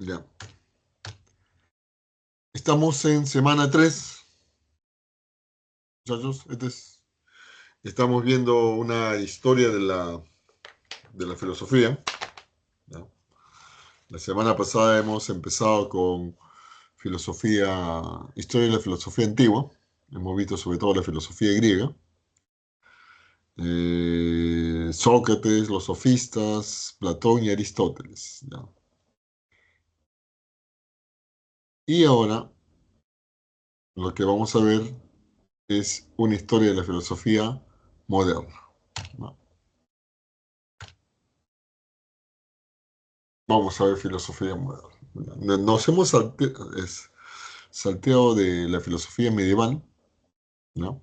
Ya. Estamos en semana 3, muchachos. Estamos viendo una historia de la filosofía. ¿Ya? La semana pasada hemos empezado con historia de la filosofía antigua. Hemos visto sobre todo la filosofía griega. Sócrates, los sofistas, Platón y Aristóteles. ¿Ya? Y ahora lo que vamos a ver es una historia de la filosofía moderna. ¿No? Vamos a ver filosofía moderna. Nos hemos salteado de la filosofía medieval, ¿no?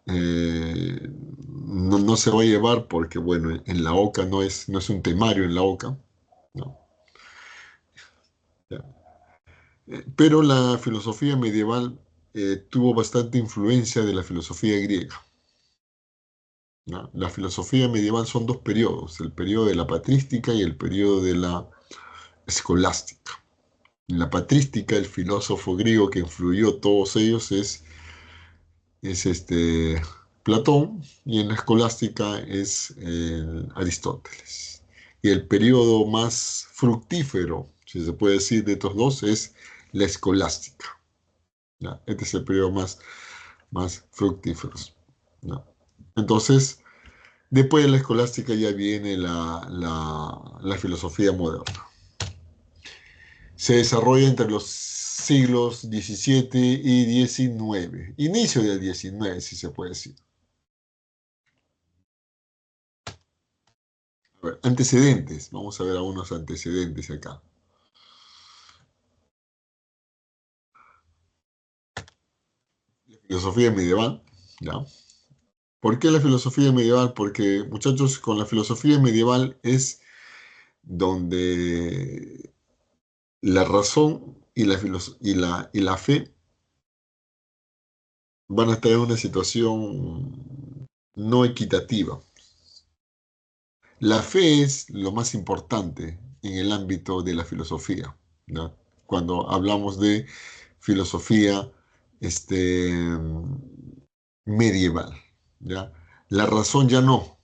No se va a llevar porque, bueno, en la OCA no es un temario en la OCA, ¿no? Ya. Pero la filosofía medieval tuvo bastante influencia de la filosofía griega, ¿no? La filosofía medieval son dos periodos, el periodo de la patrística y el periodo de la escolástica. En la patrística, el filósofo griego que influyó todos ellos es Platón, y en la escolástica es Aristóteles. Y el periodo más fructífero, si se puede decir, de estos dos es la escolástica. ¿Ya? Este es el periodo más fructífero. ¿Ya? Entonces, después de la escolástica ya viene la filosofía moderna. Se desarrolla entre los siglos XVII y XIX, inicio del XIX, si se puede decir. A ver, antecedentes, vamos a ver algunos antecedentes acá. Filosofía medieval, ¿ya? ¿Por qué la filosofía medieval? Porque, muchachos, con la filosofía medieval es donde la razón y la fe van a estar en una situación no equitativa. La fe es lo más importante en el ámbito de la filosofía, ¿no? Cuando hablamos de filosofía medieval, ¿ya? La razón ya no.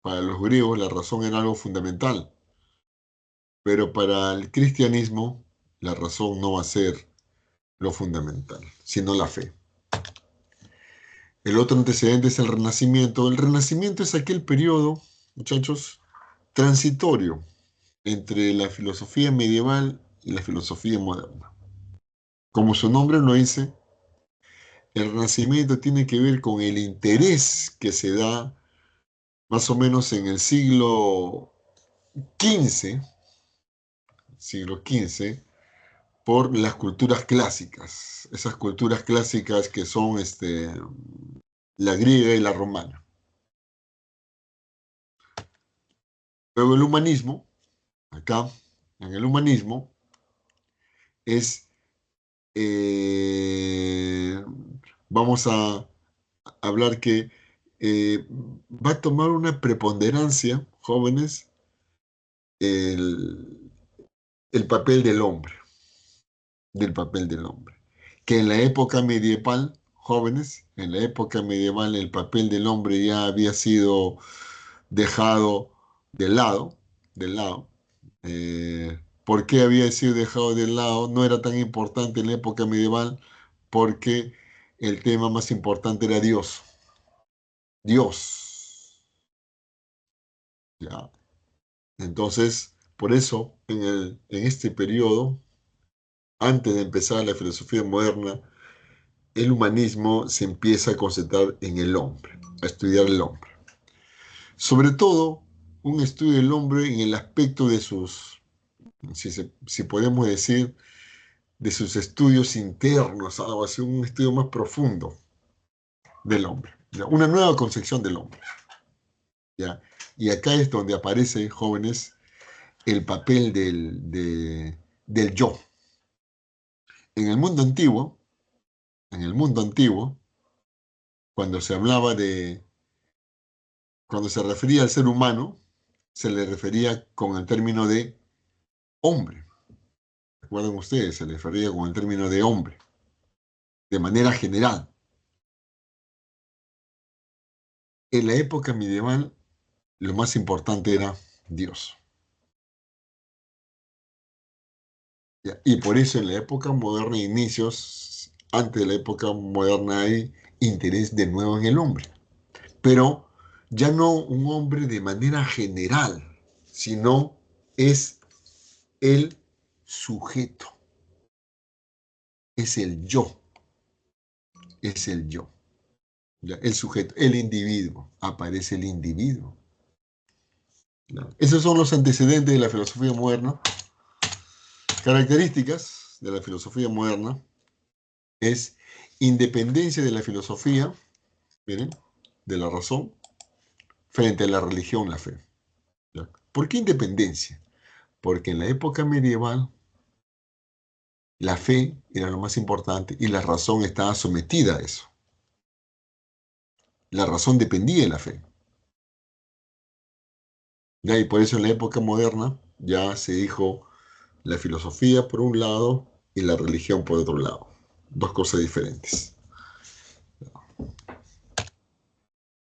Para los griegos la razón era algo fundamental, pero para el cristianismo la razón no va a ser lo fundamental, sino la fe. El otro antecedente es el Renacimiento. El Renacimiento es aquel periodo, muchachos, transitorio entre la filosofía medieval y la filosofía moderna. Como su nombre lo dice, el Renacimiento tiene que ver con el interés que se da más o menos en el siglo XV, por las culturas clásicas, esas culturas clásicas que son la griega y la romana. Luego el humanismo, acá, en el humanismo, es, eh, vamos a hablar que va a tomar una preponderancia, jóvenes, el, el papel del hombre. Que en la época medieval, jóvenes, en la época medieval el papel del hombre ya había sido dejado de lado, del lado. ¿Por qué había sido dejado de lado? No era tan importante en la época medieval porque el tema más importante era Dios. Dios. ¿Ya? Entonces, por eso, en este periodo, antes de empezar la filosofía moderna, el humanismo se empieza a concentrar en el hombre, a estudiar el hombre. Sobre todo, un estudio del hombre en el aspecto de sus, si podemos decir, de sus estudios internos, algo así, un estudio más profundo del hombre, ¿ya? Una nueva concepción del hombre. ¿Ya? Y acá es donde aparece, jóvenes, el papel del yo. En el mundo antiguo, en el mundo antiguo, cuando se hablaba cuando se refería al ser humano, se le refería con el término de hombre. Recuerden ustedes, se les refería con el término de hombre, de manera general. En la época medieval, lo más importante era Dios. ¿Ya? Y por eso en la época moderna, inicios, antes de la época moderna, hay interés de nuevo en el hombre. Pero ya no un hombre de manera general, sino es el sujeto, es el yo, es el yo. ¿Ya? El sujeto, el individuo, aparece el individuo. ¿Ya? Esos son los antecedentes de la filosofía moderna. Características de la filosofía moderna es independencia de la filosofía, miren, de la razón, frente a la religión, la fe. ¿Ya? ¿Por qué independencia? Porque en la época medieval la fe era lo más importante y la razón estaba sometida a eso. La razón dependía de la fe. ¿Ya? Y por eso en la época moderna ya se dijo la filosofía por un lado y la religión por otro lado. Dos cosas diferentes.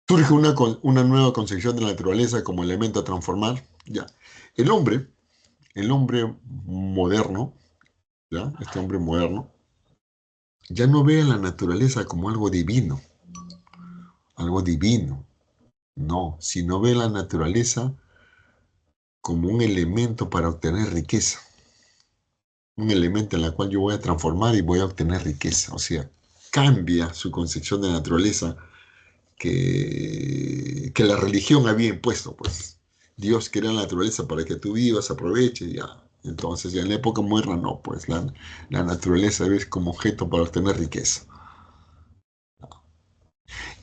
Surge una nueva concepción de la naturaleza como elemento a transformar. Ya. El hombre, el hombre moderno, ¿ya? Este hombre moderno, ya no ve a la naturaleza como algo divino, algo divino. No, sino ve la naturaleza como un elemento para obtener riqueza, un elemento en el cual yo voy a transformar y voy a obtener riqueza. O sea, cambia su concepción de naturaleza que la religión había impuesto, pues. Dios crea la naturaleza para que tú vivas, aproveches, ya. Entonces, ya en la época moderna, no, pues la naturaleza es como objeto para obtener riqueza.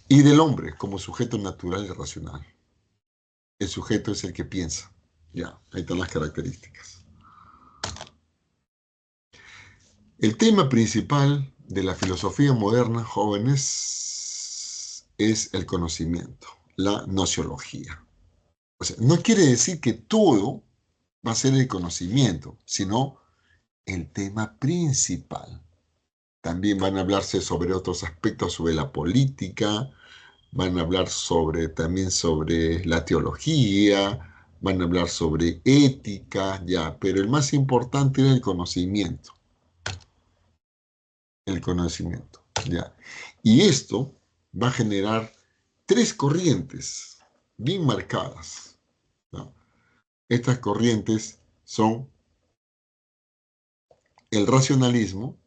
Y del hombre como sujeto natural y racional. El sujeto es el que piensa. Ya, ahí están las características. El tema principal de la filosofía moderna, jóvenes, es el conocimiento, la nociología. O sea, no quiere decir que todo va a ser el conocimiento, sino el tema principal. También van a hablarse sobre otros aspectos, sobre la política, van a hablar también sobre la teología, van a hablar sobre ética, ya, pero el más importante es el conocimiento. El conocimiento, ya. Y esto va a generar tres corrientes bien marcadas, ¿no? Estas corrientes son el racionalismo,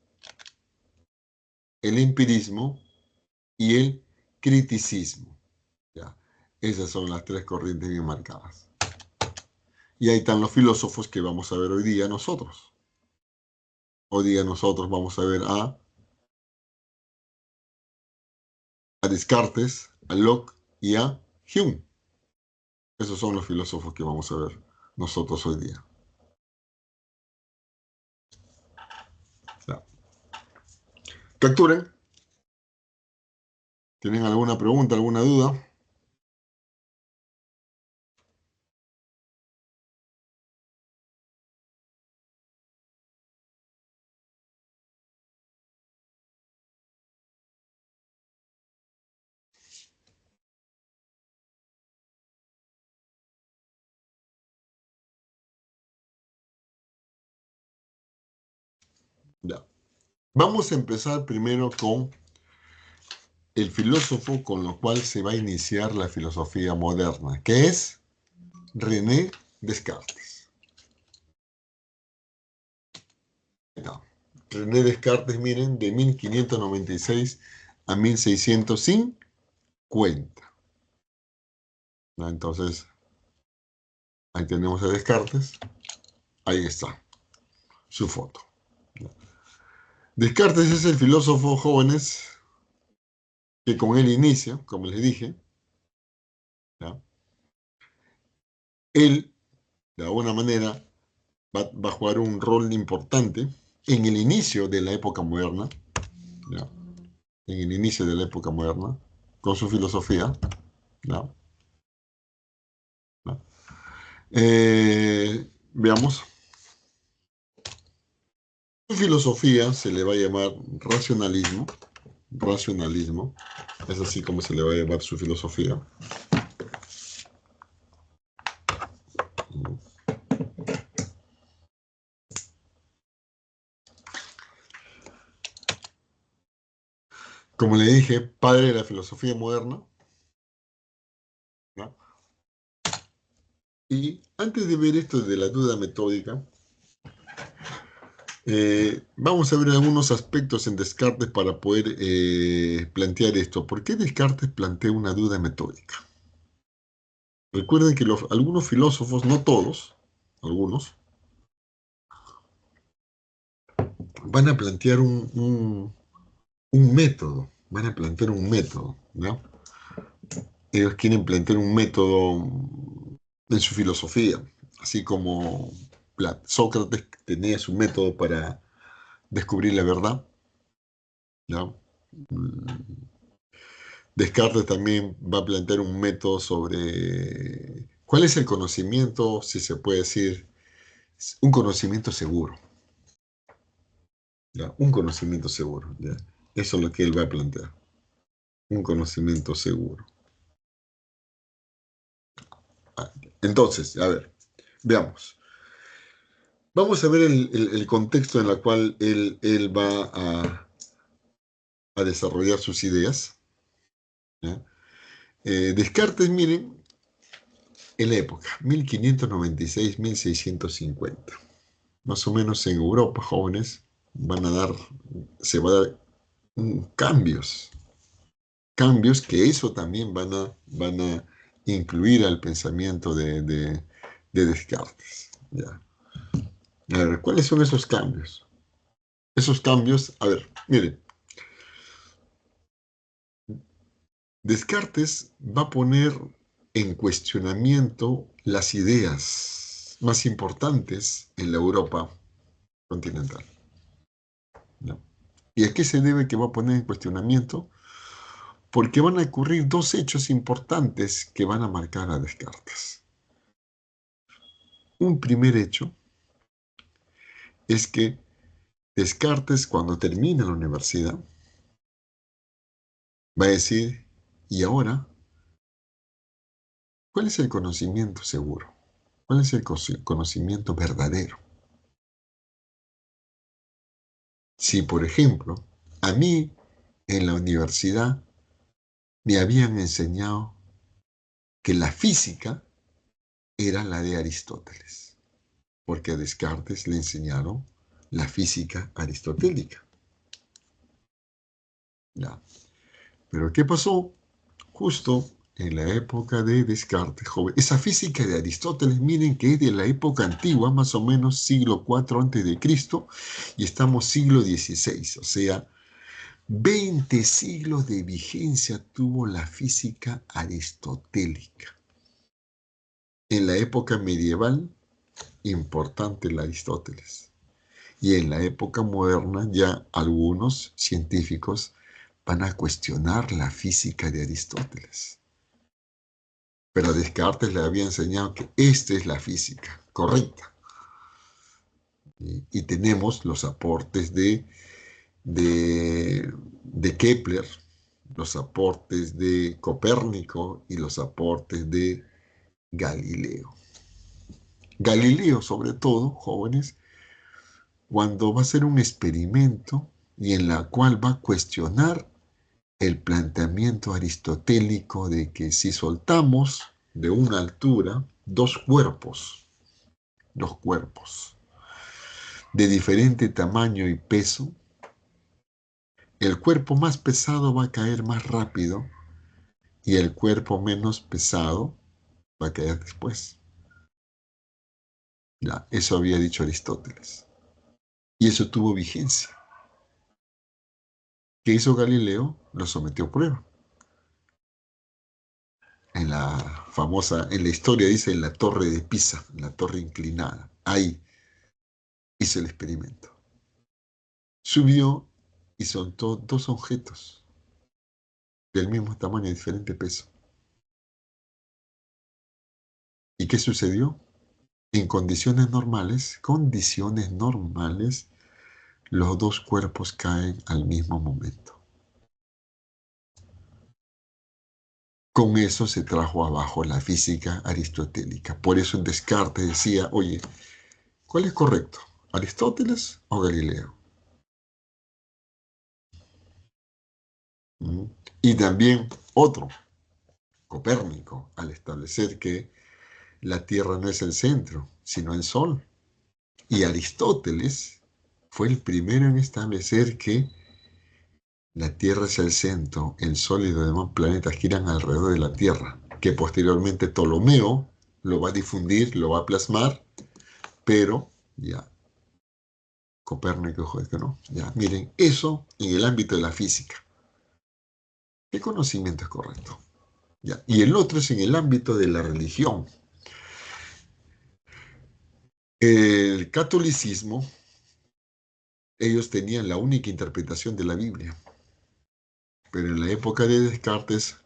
el empirismo y el criticismo. ¿Ya? Esas son las tres corrientes bien marcadas. Y ahí están los filósofos que vamos a ver hoy día nosotros. Hoy día nosotros vamos a ver a Descartes, a Locke y a Hume. Esos son los filósofos que vamos a ver nosotros hoy día. ¿Ya? Capturen. ¿Tienen alguna pregunta, alguna duda? Ya. Vamos a empezar primero con el filósofo con lo cual se va a iniciar la filosofía moderna, que es René Descartes. Ya. René Descartes, miren, de 1596 a 1650. ¿No? Entonces, ahí tenemos a Descartes. Ahí está su foto. Descartes es el filósofo, jóvenes, que con él inicia, como les dije. ¿Ya? Él, de alguna manera, va a jugar un rol importante en el inicio de la época moderna. ¿Ya? En el inicio de la época moderna, con su filosofía. ¿Ya? ¿Ya? Veamos. filosofía se le va a llamar racionalismo. Racionalismo, es así como se le va a llamar su filosofía. Como le dije, padre de la filosofía moderna, ¿no? Y antes de ver esto de la duda metódica, vamos a ver algunos aspectos en Descartes para poder plantear esto. ¿Por qué Descartes plantea una duda metódica? Recuerden que algunos filósofos, no todos, algunos, van a plantear un método, van a plantear un método, ¿no? Ellos quieren plantear un método en su filosofía, así como Sócrates tenía su método para descubrir la verdad, ¿no? Descartes también va a plantear un método sobre cuál es el conocimiento, si se puede decir, un conocimiento seguro, ¿ya? Un conocimiento seguro, ¿ya? Eso es lo que él va a plantear, un conocimiento seguro. Ah, entonces, a ver, veamos. Vamos a ver el contexto en el cual él va a desarrollar sus ideas, ¿ya? Descartes, miren, en la época, 1596-1650. Más o menos en Europa, jóvenes, se va a dar cambios, cambios que eso también van a incluir al pensamiento de Descartes, ¿ya? A ver, ¿cuáles son esos cambios? Esos cambios, a ver, miren, Descartes va a poner en cuestionamiento las ideas más importantes en la Europa continental, ¿no? ¿Y a qué se debe que va a poner en cuestionamiento? Porque van a ocurrir dos hechos importantes que van a marcar a Descartes. Un primer hecho es que Descartes, cuando termina la universidad, va a decir, ¿y ahora cuál es el conocimiento seguro? ¿Cuál es el conocimiento verdadero? Si, por ejemplo, a mí en la universidad me habían enseñado que la física era la de Aristóteles, porque a Descartes le enseñaron la física aristotélica. ¿Ya? Pero ¿qué pasó? Justo en la época de Descartes, joven. Esa física de Aristóteles, miren que es de la época antigua, más o menos siglo IV antes de Cristo, y estamos siglo XVI, o sea, 20 siglos de vigencia tuvo la física aristotélica. En la época medieval, importante el Aristóteles. Y en la época moderna ya algunos científicos van a cuestionar la física de Aristóteles. Pero a Descartes le había enseñado que esta es la física correcta. Y tenemos los aportes de Kepler, los aportes de Copérnico y los aportes de Galileo. Galileo, sobre todo, jóvenes, cuando va a hacer un experimento y en la cual va a cuestionar el planteamiento aristotélico de que si soltamos de una altura dos cuerpos de diferente tamaño y peso, el cuerpo más pesado va a caer más rápido y el cuerpo menos pesado va a caer después. Ya, eso había dicho Aristóteles. Y eso tuvo vigencia. ¿Qué hizo Galileo? Lo sometió a prueba. En la famosa, en la historia dice en la torre de Pisa, en la torre inclinada. Ahí hizo el experimento. Subió y soltó dos objetos del mismo tamaño y diferente peso. ¿Y qué sucedió? En condiciones normales, los dos cuerpos caen al mismo momento. Con eso se trajo abajo la física aristotélica. Por eso Descartes decía, oye, ¿cuál es correcto? ¿Aristóteles o Galileo? ¿Mm? Y también otro, Copérnico, al establecer que la Tierra no es el centro, sino el Sol. Y Aristóteles fue el primero en establecer que la Tierra es el centro, el Sol y los demás planetas giran alrededor de la Tierra, que posteriormente Ptolomeo lo va a difundir, lo va a plasmar, pero ya Copérnico dijo que no. Ya, miren, eso en el ámbito de la física. ¿Qué conocimiento es correcto? Ya. Y el otro es en el ámbito de la religión. El catolicismo, ellos tenían la única interpretación de la Biblia, pero en la época de Descartes,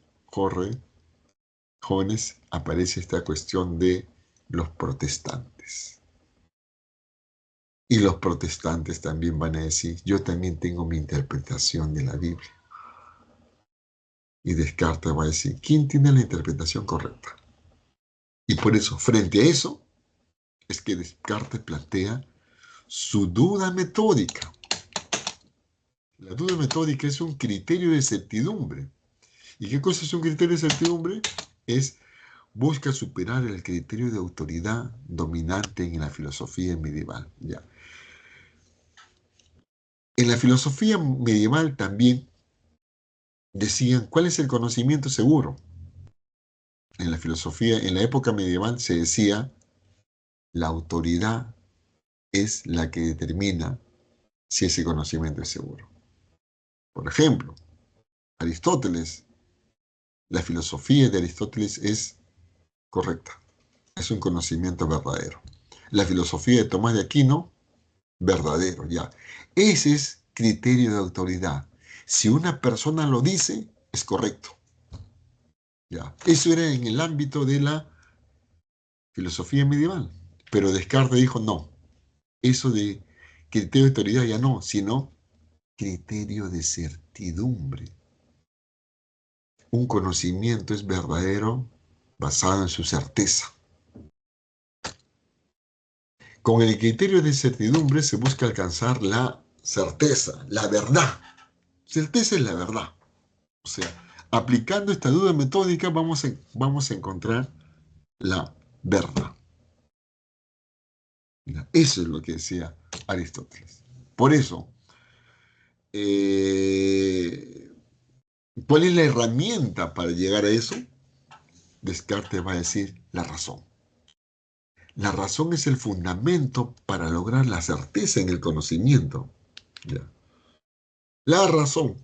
jóvenes, aparece esta cuestión de los protestantes. Y los protestantes también van a decir, yo también tengo mi interpretación de la Biblia. Y Descartes va a decir, ¿quién tiene la interpretación correcta? Y por eso, frente a eso, es que Descartes plantea su duda metódica. La duda metódica es un criterio de certidumbre. ¿Y qué cosa es un criterio de certidumbre? Busca superar el criterio de autoridad dominante en la filosofía medieval. Ya. En la filosofía medieval también decían, ¿cuál es el conocimiento seguro? En la filosofía, en la época medieval se decía, la autoridad es la que determina si ese conocimiento es seguro. Por ejemplo, Aristóteles, la filosofía de Aristóteles es correcta, es un conocimiento verdadero. La filosofía de Tomás de Aquino, verdadero, ya. Ese es criterio de autoridad. Si una persona lo dice, es correcto. Ya. Eso era en el ámbito de la filosofía medieval. Pero Descartes dijo, no, eso de criterio de autoridad ya no, sino criterio de certidumbre. Un conocimiento es verdadero basado en su certeza. Con el criterio de certidumbre se busca alcanzar la certeza, la verdad. Certeza es la verdad. O sea, aplicando esta duda metódica vamos a encontrar la verdad. Eso es lo que decía Aristóteles. Por eso, eh, ¿cuál es la herramienta para llegar a eso? Descartes va a decir la razón. La razón es el fundamento para lograr la certeza en el conocimiento. ¿Ya? La razón.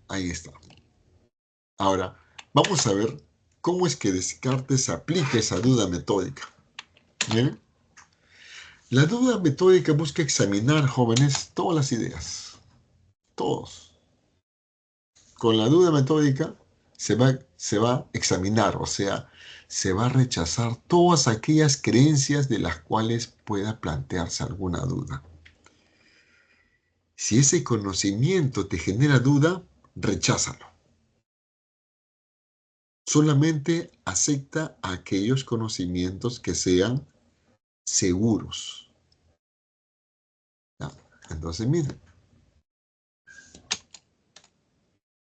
Ahí está. Ahora, vamos a ver cómo es que Descartes aplica esa duda metódica. ¿Bien? La duda metódica busca examinar, jóvenes, todas las ideas. Todos. Con la duda metódica se va a examinar, o sea, se va a rechazar todas aquellas creencias de las cuales pueda plantearse alguna duda. Si ese conocimiento te genera duda, recházalo. Solamente acepta aquellos conocimientos que sean seguros. ¿Ya? Entonces, miren,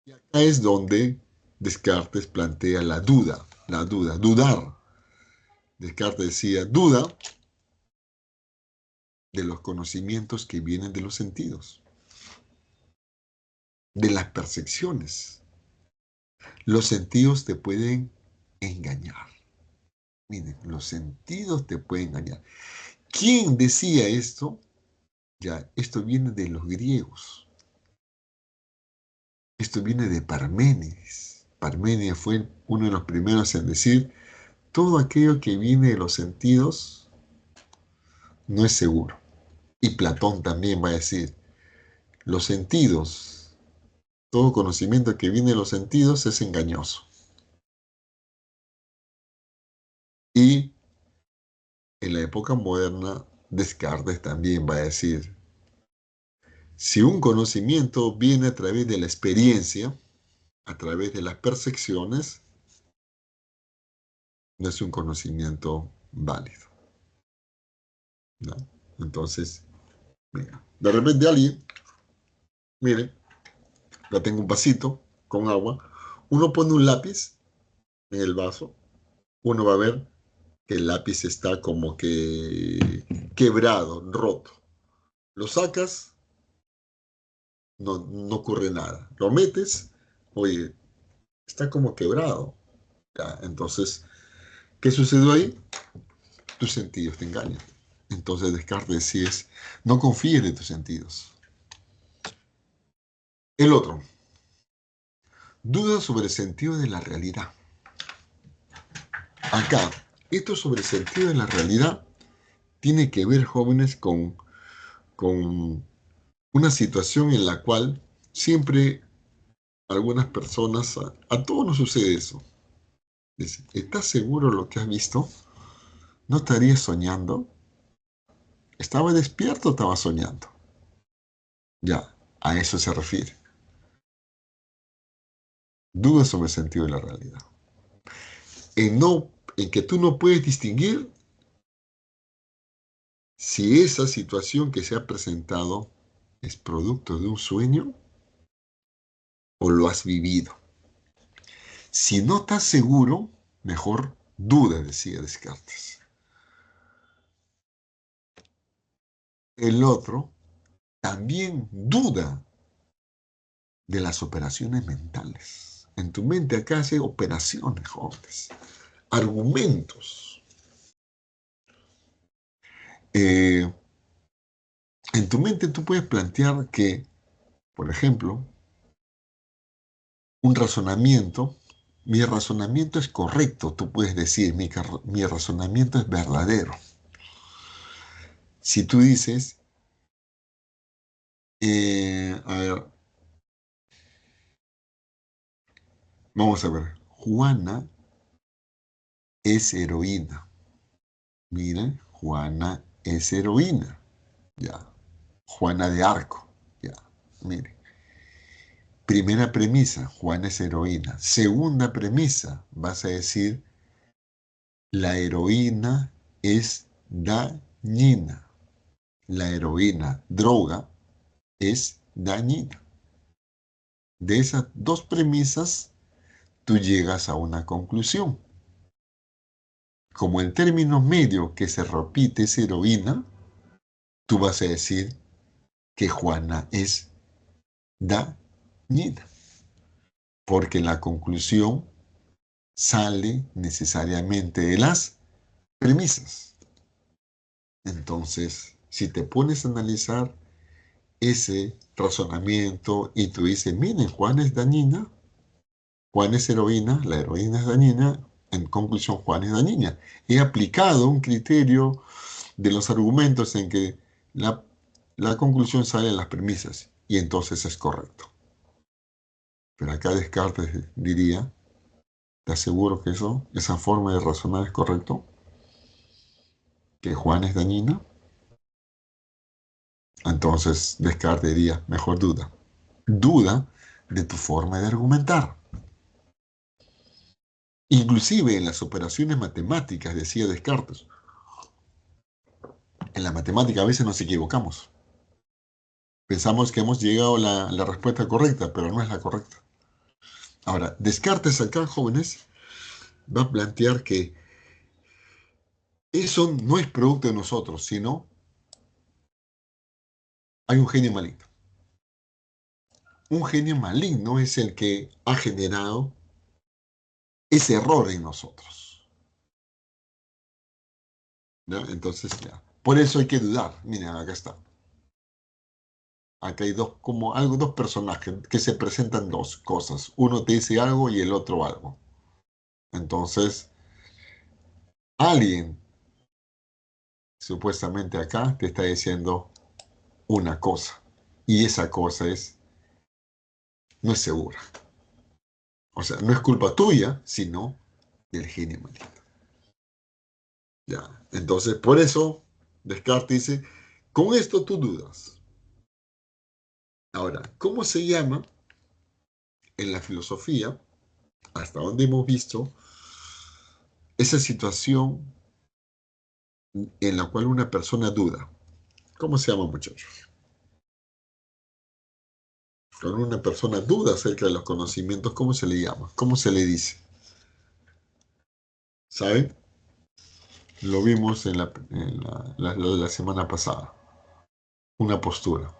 y acá es donde Descartes plantea la duda, dudar. Descartes decía, duda de los conocimientos que vienen de los sentidos, de las percepciones. Los sentidos te pueden engañar. Miren, los sentidos te pueden engañar. ¿Quién decía esto? Ya, esto viene de los griegos. Esto viene de Parménides. Parménides fue uno de los primeros en decir, todo aquello que viene de los sentidos no es seguro. Y Platón también va a decir, los sentidos, todo conocimiento que viene de los sentidos es engañoso. Y en la época moderna, Descartes también va a decir, si un conocimiento viene a través de la experiencia, a través de las percepciones, no es un conocimiento válido, ¿no? Entonces, mira, de repente alguien, miren, ya tengo un vasito con agua, uno pone un lápiz en el vaso, uno va a ver que el lápiz está como que quebrado, roto. Lo sacas, no ocurre nada. Lo metes, oye, está como quebrado. Ya, entonces, ¿qué sucedió ahí? Tus sentidos te engañan. Entonces Descartes decía, no confíes de tus sentidos. El otro, duda sobre el sentido de la realidad. Acá, esto sobre el sentido de la realidad tiene que ver, jóvenes, con una situación en la cual siempre algunas personas, a todos nos sucede eso. Dice, ¿estás seguro de lo que has visto? ¿No estarías soñando? ¿Estaba despierto o estaba soñando? Ya, a eso se refiere. Dudas sobre el sentido de la realidad. En que tú no puedes distinguir si esa situación que se ha presentado es producto de un sueño o lo has vivido. Si no estás seguro, mejor duda, decía Descartes. El otro también duda de las operaciones mentales. En tu mente acá hace operaciones, jóvenes, argumentos. Eh, en tu mente tú puedes plantear que, por ejemplo, un razonamiento, mi razonamiento es correcto, tú puedes decir, mi razonamiento es verdadero. Si tú dices, a ver, vamos a ver, Juana es heroína. Miren, Juana es heroína. Ya. Juana de Arco. Ya. Mire. Primera premisa, Juana es heroína. Segunda premisa, vas a decir, la heroína es dañina. La heroína, droga, es dañina. De esas dos premisas, tú llegas a una conclusión. Como el término medio que se repite es heroína, tú vas a decir que Juana es dañina. Porque la conclusión sale necesariamente de las premisas. Entonces, si te pones a analizar ese razonamiento y tú dices, miren, Juana es dañina, Juan es heroína, la heroína es dañina, en conclusión, Juan es dañina. He aplicado un criterio de los argumentos en que la conclusión sale de las premisas y entonces es correcto. Pero acá Descartes diría, ¿te aseguro que esa forma de razonar es correcto? ¿Que Juan es dañina? Entonces Descartes diría, mejor duda. Duda de tu forma de argumentar. Inclusive en las operaciones matemáticas, decía Descartes, en la matemática a veces nos equivocamos. Pensamos que hemos llegado a la respuesta correcta, pero no es la correcta. Ahora, Descartes acá, jóvenes, va a plantear que eso no es producto de nosotros, sino hay un genio maligno. Un genio maligno es el que ha generado ese error en nosotros. ¿Ya? Entonces, ya. Por eso hay que dudar. Miren, acá está. Acá hay dos personajes que se presentan dos cosas. Uno te dice algo y el otro algo. Entonces, alguien supuestamente acá te está diciendo una cosa. Y esa cosa no es segura. O sea, no es culpa tuya, sino del genio maligno. Ya. Entonces, por eso, Descartes dice, con esto tú dudas. Ahora, ¿cómo se llama en la filosofía, hasta donde hemos visto, esa situación en la cual una persona duda? ¿Cómo se llama, muchachos? Cuando una persona duda acerca de los conocimientos, ¿cómo se le llama? ¿Cómo se le dice? ¿Saben? Lo vimos la semana pasada. Una postura.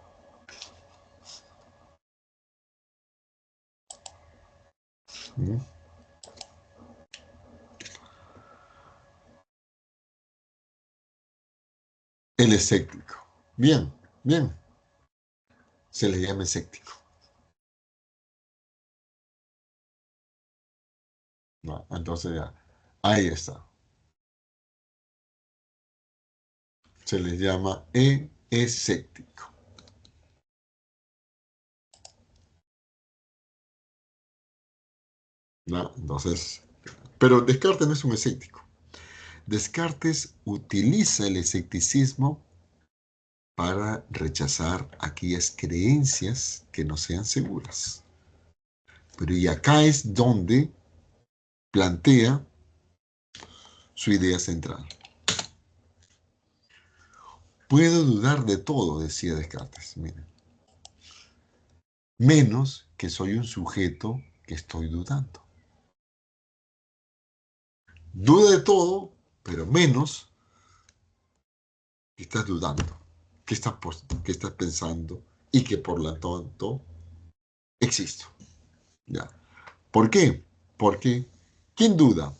¿Mm? El escéptico. Bien, bien. Se le llama escéptico. No, entonces ya, ahí está. Se les llama escéptico. ¿No? Entonces, pero Descartes no es un escéptico. Descartes utiliza el escepticismo para rechazar aquellas creencias que no sean seguras. Pero y acá es donde plantea su idea central. Puedo dudar de todo, decía Descartes, miren, menos que soy un sujeto que estoy dudando. Duda de todo, pero menos que estás dudando, que estás pensando y que por lo tanto existo. ¿Ya? ¿Por qué? Porque ¿quién duda?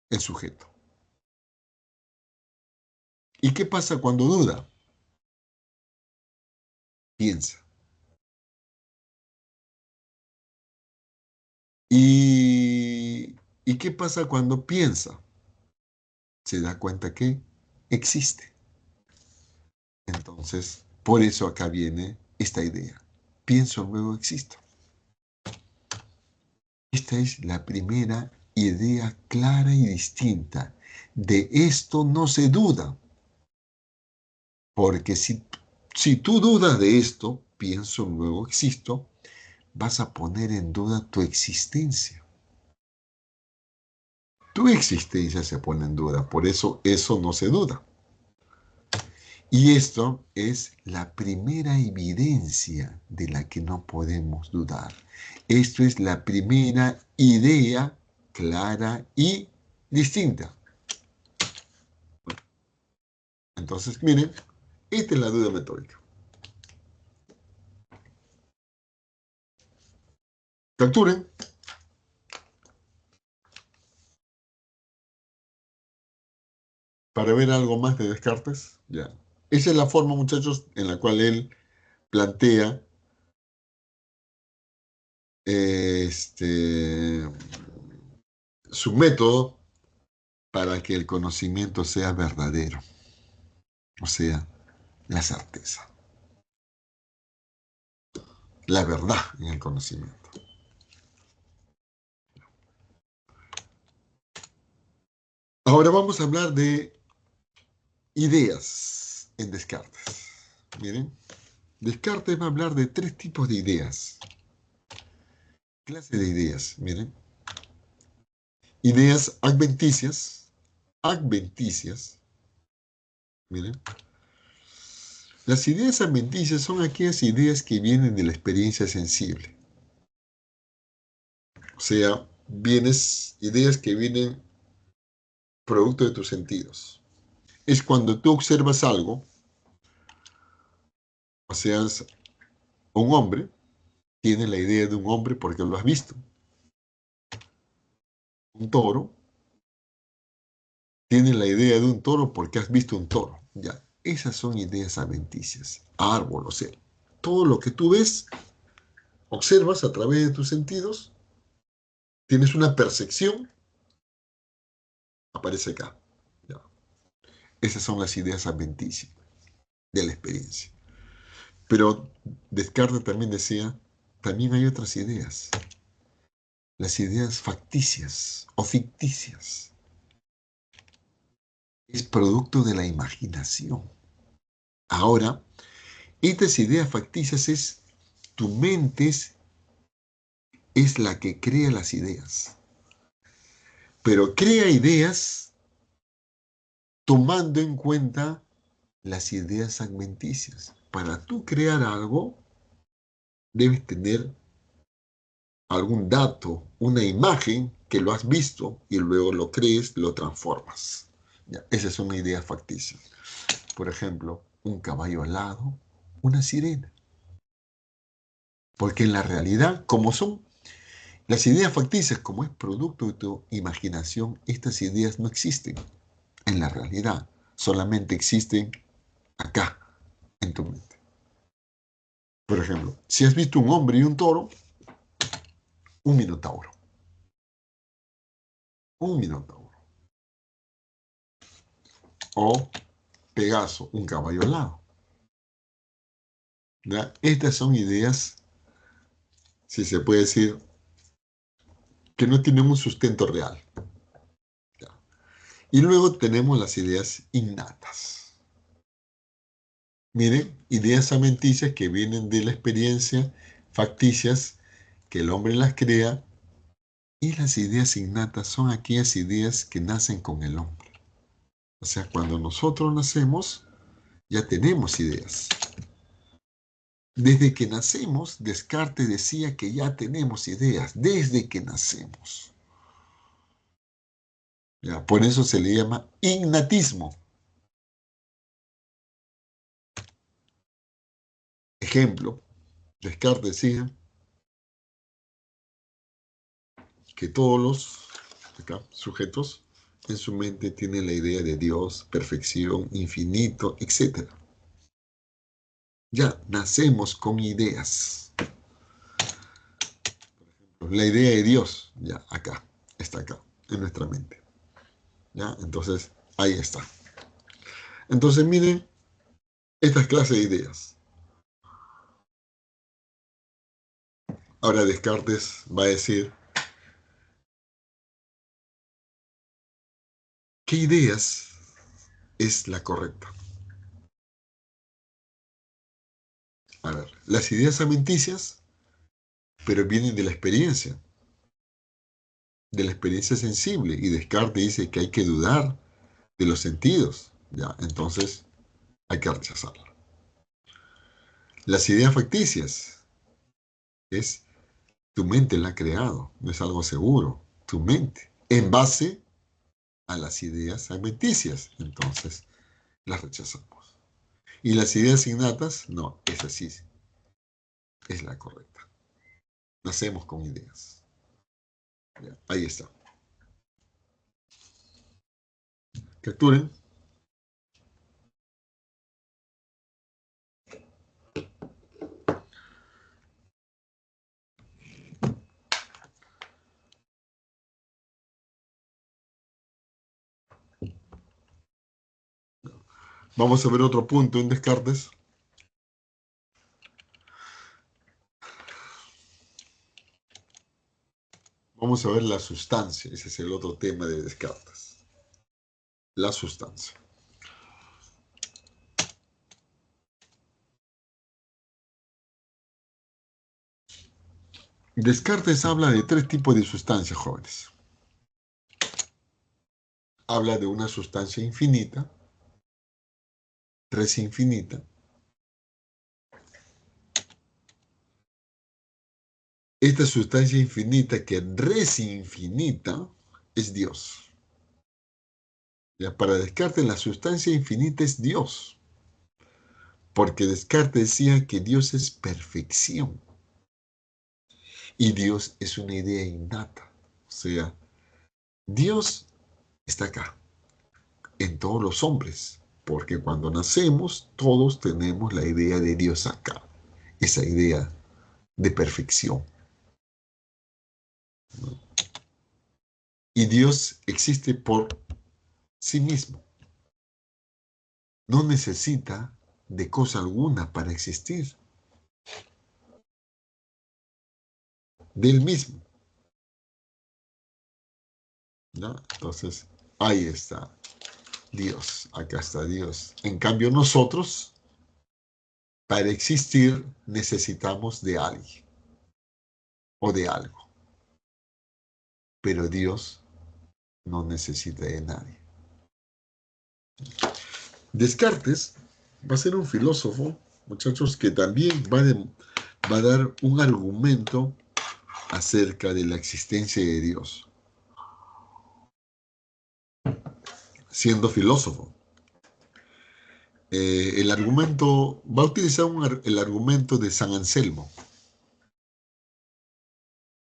El sujeto. ¿Y qué pasa cuando duda? Piensa. ¿Y qué pasa cuando piensa? Se da cuenta que existe. Entonces, por eso acá viene esta idea. Pienso, luego existo. Esta es la primera idea clara y distinta. De esto no se duda, porque si tú dudas de esto, pienso, luego existo, vas a poner en duda tu existencia. Tu existencia se pone en duda, por eso no se duda. Y esto es la primera evidencia de la que no podemos dudar. Esto es la primera idea clara y distinta. Entonces, miren, esta es la duda metódica. Capturen para ver algo más de Descartes. Ya. Esa es la forma, muchachos, en la cual él plantea este, su método para que el conocimiento sea verdadero, o sea, la certeza, la verdad en el conocimiento. Ahora vamos a hablar de ideas en Descartes. Miren, Descartes va a hablar de tres tipos de ideas. Clase de ideas, miren. Ideas adventicias, miren. Las ideas adventicias son aquellas ideas que vienen de la experiencia sensible. O sea, ideas que vienen producto de tus sentidos. Es cuando tú observas algo, o sea, un hombre, tiene la idea de un hombre porque lo has visto. Un toro, tiene la idea de un toro porque has visto un toro. Ya, esas son ideas adventicias. Árbol, o sea, todo lo que tú ves, observas a través de tus sentidos, tienes una percepción, aparece acá. Ya. Esas son las ideas adventicias de la experiencia. Pero Descartes también decía, también hay otras ideas, las ideas facticias o ficticias. es producto de la imaginación. Ahora, estas ideas facticias tu mente es la que crea las ideas. Pero crea ideas tomando en cuenta las ideas adventicias. Para tú crear algo, debes tener algún dato, una imagen que lo has visto y luego lo crees, lo transformas. Ya, esa es una idea facticia. Por ejemplo, un caballo alado, una sirena. Porque en la realidad, como son las ideas facticias, como es producto de tu imaginación, estas ideas no existen en la realidad, solamente existen acá, en tu mente. Por ejemplo, si has visto un hombre y un toro, un minotauro. Un minotauro. O Pegaso, un caballo alado. ¿Ya? Estas son ideas, si se puede decir, que no tienen un sustento real. ¿Ya? Y luego tenemos las ideas innatas. Miren, ideas amenticias que vienen de la experiencia, facticias, que el hombre las crea, y las ideas innatas son aquellas ideas que nacen con el hombre. O sea, cuando nosotros nacemos, ya tenemos ideas. Desde que nacemos, Descartes decía que ya tenemos ideas, desde que nacemos. Ya, por eso se le llama innatismo. Ejemplo, Descartes decía que todos los sujetos en su mente tienen la idea de Dios, perfección, infinito, etc. Ya nacemos con ideas. La idea de Dios, ya acá, está acá, en nuestra mente. ¿Ya? Entonces, ahí está. Entonces, miren estas clases de ideas. Ahora Descartes va a decir, ¿qué ideas es la correcta? A ver, las ideas amenticias, pero vienen de la experiencia sensible, y Descartes dice que hay que dudar de los sentidos, ¿ya? Entonces hay que rechazarla. Las ideas facticias es tu mente la ha creado, no es algo seguro, tu mente, en base a las ideas amenticias, entonces las rechazamos. Y las ideas innatas, no, esa sí es la correcta. Nacemos con ideas. Ya, ahí está. Capturen. Vamos a ver otro punto en Descartes. Vamos a ver la sustancia. Ese es el otro tema de Descartes. La sustancia. Descartes habla de tres tipos de sustancias, jóvenes. Habla de una sustancia infinita, res infinita. Esta sustancia infinita, que res infinita, es Dios. Ya, para Descartes, la sustancia infinita es Dios. Porque Descartes decía que Dios es perfección. Y Dios es una idea innata. O sea, Dios está acá, en todos los hombres. Porque cuando nacemos, todos tenemos la idea de Dios acá. Esa idea de perfección. ¿No? Y Dios existe por sí mismo. No necesita de cosa alguna para existir. De él mismo. ¿No? Entonces, ahí está. Dios, acá está Dios. En cambio nosotros, para existir, necesitamos de alguien o de algo. Pero Dios no necesita de nadie. Descartes va a ser un filósofo, muchachos, que también va a dar un argumento acerca de la existencia de Dios, siendo filósofo. El argumento, va a utilizar el argumento de San Anselmo,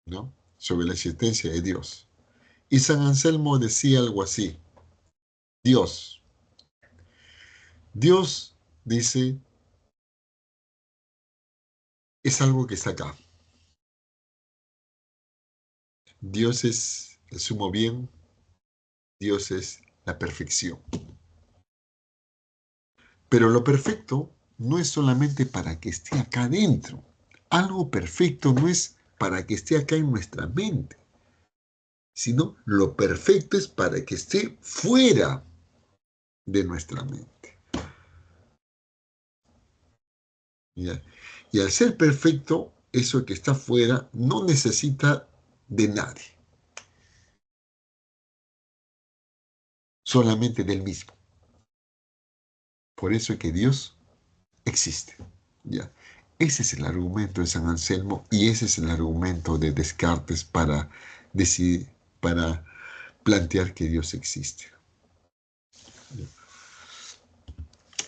¿no? Sobre la existencia de Dios. Y San Anselmo decía algo así: Dios, Dios, dice, es algo que está acá. Dios es el sumo bien, Dios es la perfección. Pero lo perfecto no es solamente para que esté acá adentro. Algo perfecto no es para que esté acá en nuestra mente, sino lo perfecto es para que esté fuera de nuestra mente. ¿Ya? Y al ser perfecto, eso que está fuera no necesita de nadie, solamente del mismo. Por eso es que Dios existe. ¿Ya? Ese es el argumento de San Anselmo y ese es el argumento de Descartes para decidir, para plantear que Dios existe.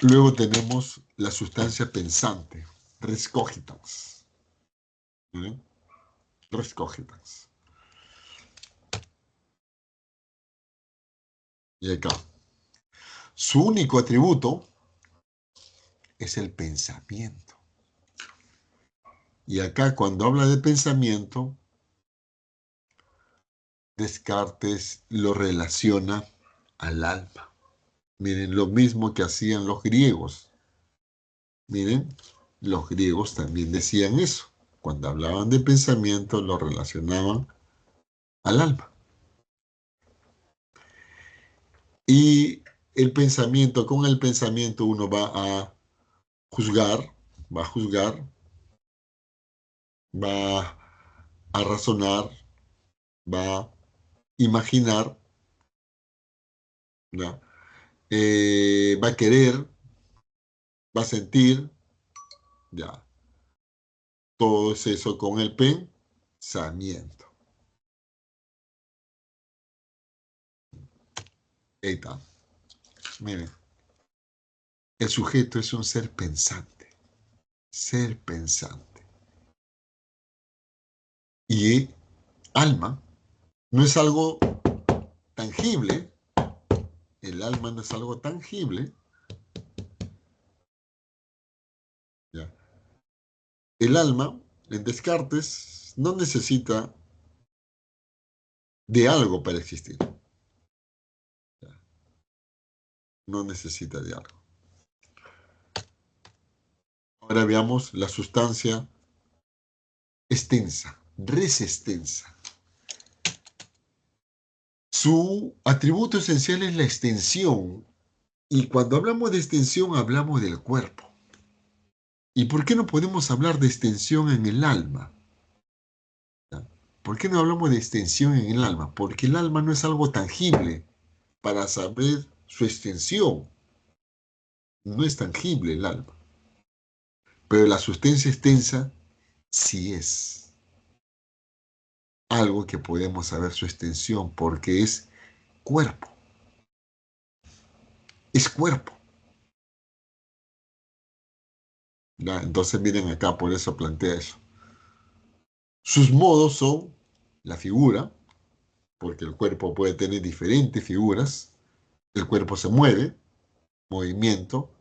Luego tenemos la sustancia pensante, res cogitans. ¿Eh? Res cogitans. Y acá, su único atributo es el pensamiento. Y acá, cuando habla de pensamiento, Descartes lo relaciona al alma. Miren, lo mismo que hacían los griegos. Miren, los griegos también decían eso. Cuando hablaban de pensamiento, lo relacionaban al alma. Y el pensamiento, con el pensamiento uno va a juzgar, va a razonar, va a imaginar, ¿no? Va a querer, va a sentir, ya. Todo es eso con el pensamiento. Ahí está. Miren, el sujeto es un ser pensante. Ser pensante. Y alma no es algo tangible. El alma no es algo tangible. ¿Ya? El alma, en Descartes, no necesita de algo para existir. ¿Ya? No necesita de algo. Ahora veamos la sustancia extensa, res extensa. Su atributo esencial es la extensión. Y cuando hablamos de extensión, hablamos del cuerpo. ¿Y por qué no podemos hablar de extensión en el alma? ¿Ya? ¿Por qué no hablamos de extensión en el alma? Porque el alma no es algo tangible para saber su extensión. No es tangible el alma. Pero la sustancia extensa sí es algo que podemos saber su extensión porque es cuerpo. Es cuerpo. ¿Ya? Entonces miren acá, por eso plantea eso. Sus modos son la figura, porque el cuerpo puede tener diferentes figuras. El cuerpo se mueve, movimiento,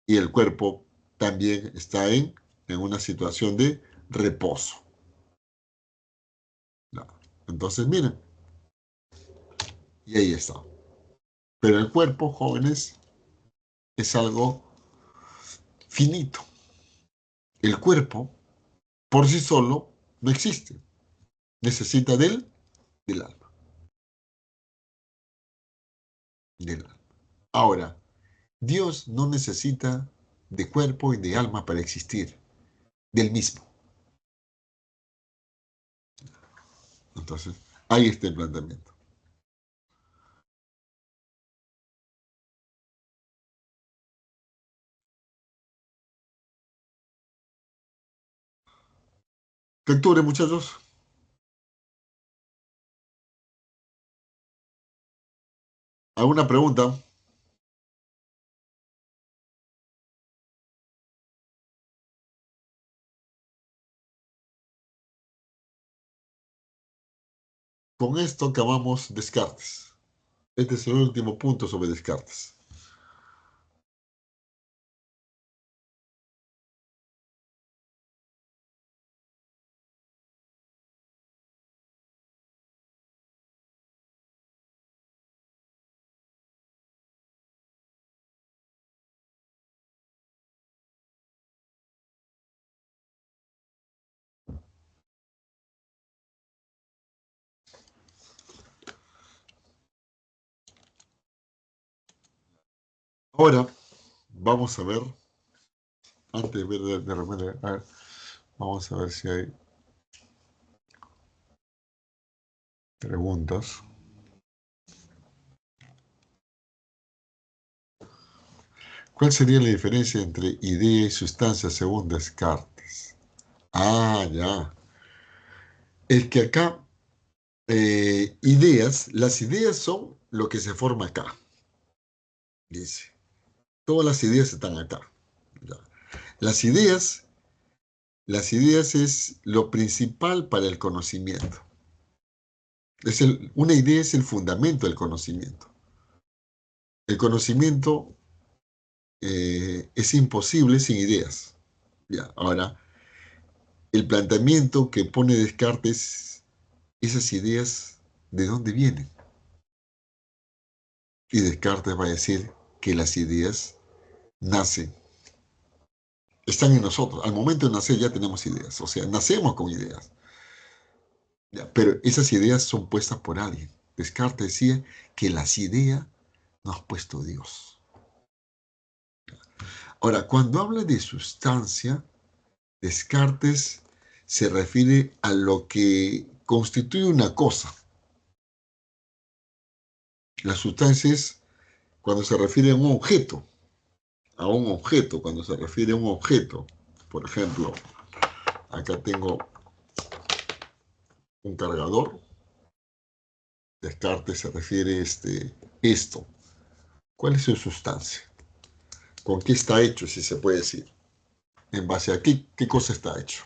y el cuerpo también está en una situación de reposo. ¿Ya? Entonces miren, y ahí está. Pero el cuerpo, jóvenes, es algo finito. El cuerpo, por sí solo, no existe. Necesita del alma. Del alma. Ahora, Dios no necesita de cuerpo y de alma para existir, del mismo. Entonces, ahí está el planteamiento. Lecture, muchachos. ¿Alguna pregunta? Con esto acabamos Descartes. Este es el último punto sobre Descartes. Ahora vamos a ver, antes de ver de repente, a ver, vamos a ver si hay preguntas. ¿Cuál sería la diferencia entre idea y sustancia según Descartes? Ah, ya. Es que acá, las ideas son lo que se forma acá, dice. Todas las ideas están acá. Ya. Las ideas, las ideas es lo principal para el conocimiento. Una idea es el fundamento del conocimiento. El conocimiento es imposible sin ideas. Ya. Ahora, el planteamiento que pone Descartes, esas ideas, ¿de dónde vienen? Y Descartes va a decir que las ideas nacen, están en nosotros. Al momento de nacer ya tenemos ideas, o sea, nacemos con ideas. Ya, pero esas ideas son puestas por alguien. Descartes decía que las ideas nos ha puesto Dios. Ahora, cuando habla de sustancia, Descartes se refiere a lo que constituye una cosa. La sustancia es cuando se refiere a un objeto, cuando se refiere a un objeto. Por ejemplo, acá tengo un cargador. Descartes se refiere esto. ¿Cuál es su sustancia? ¿Con qué está hecho, si se puede decir? ¿En base a qué cosa está hecho?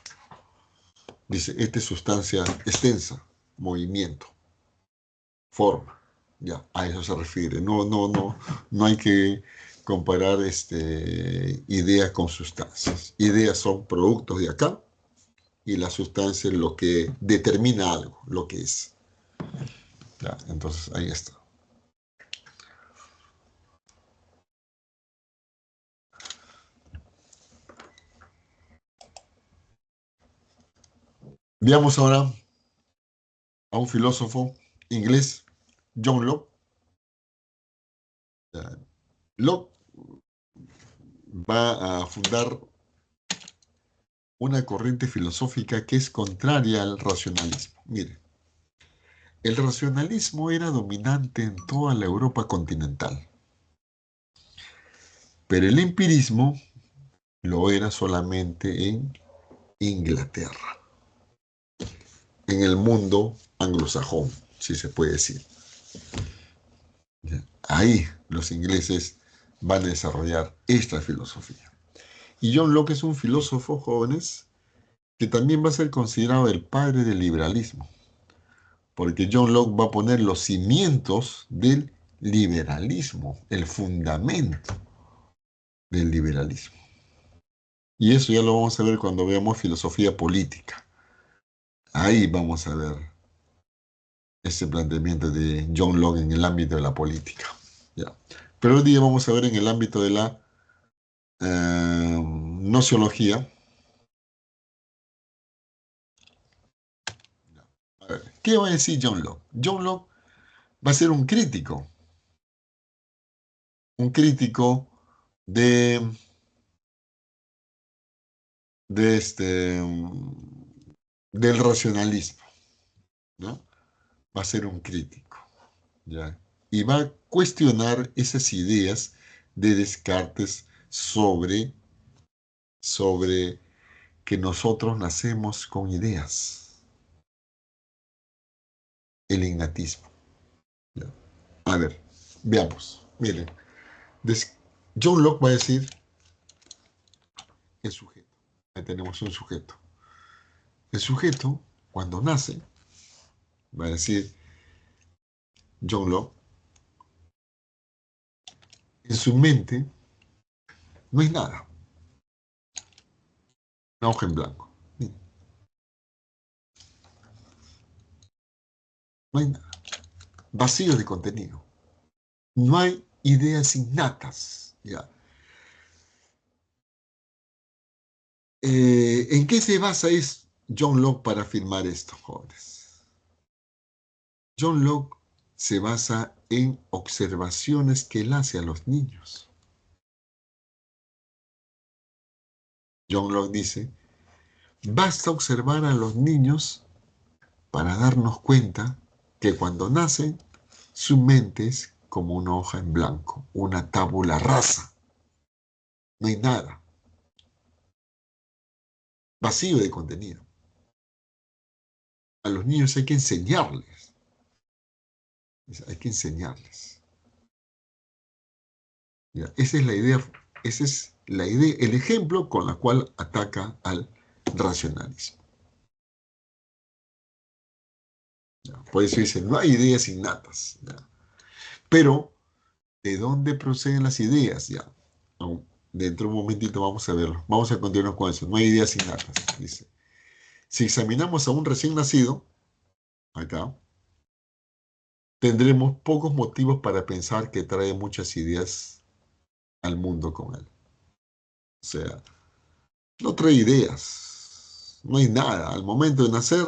Dice, esta es sustancia extensa, movimiento, forma. Ya, a eso se refiere. No, no, no, no hay que comparar ideas con sustancias. Ideas son productos de acá y la sustancia es lo que determina algo, lo que es. Ya, entonces, ahí está. Veamos ahora a un filósofo inglés, John Locke. Ya, Locke va a fundar una corriente filosófica que es contraria al racionalismo. Mire, el racionalismo era dominante en toda la Europa continental, pero el empirismo lo era solamente en Inglaterra, en el mundo anglosajón, si se puede decir. Ahí los ingleses van a desarrollar esta filosofía. Y John Locke es un filósofo, jóvenes, que también va a ser considerado el padre del liberalismo, porque John Locke va a poner los cimientos del liberalismo, el fundamento del liberalismo. Y eso ya lo vamos a ver cuando veamos filosofía política. Ahí vamos a ver ese planteamiento de John Locke en el ámbito de la política. Ya. Pero hoy día vamos a ver en el ámbito de la nociología. A ver, ¿qué va a decir John Locke? John Locke va a ser un crítico un crítico de, de este, del racionalismo, ¿no? Va a ser un crítico, ¿ya? Y va a cuestionar esas ideas de Descartes sobre que nosotros nacemos con ideas, el innatismo. ¿Ya? A ver, veamos. Miren, Des- John Locke va a decir el sujeto. Ahí tenemos un sujeto. El sujeto, cuando nace, va a decir John Locke, en su mente no hay nada, una hoja en blanco. No hay nada, vacío de contenido. No hay ideas innatas. ¿Ya? ¿En qué se basa John Locke para afirmar esto, jóvenes? John Locke se basa en observaciones que él hace a los niños. John Locke dice, basta observar a los niños para darnos cuenta que cuando nacen, su mente es como una hoja en blanco, una tabula rasa. No hay nada, vacío de contenido. A los niños hay que enseñarles, hay que enseñarles. ¿Ya? Esa es la idea, el ejemplo con la cual ataca al racionalismo. ¿Ya? Por eso dice, no hay ideas innatas. ¿Ya? Pero, ¿de dónde proceden las ideas? Ya, dentro de un momentito vamos a verlo. Vamos a continuar con eso. No hay ideas innatas, dice. Si examinamos a un recién nacido, acá, tendremos pocos motivos para pensar que trae muchas ideas al mundo con él. O sea, no trae ideas, no hay nada. Al momento de nacer,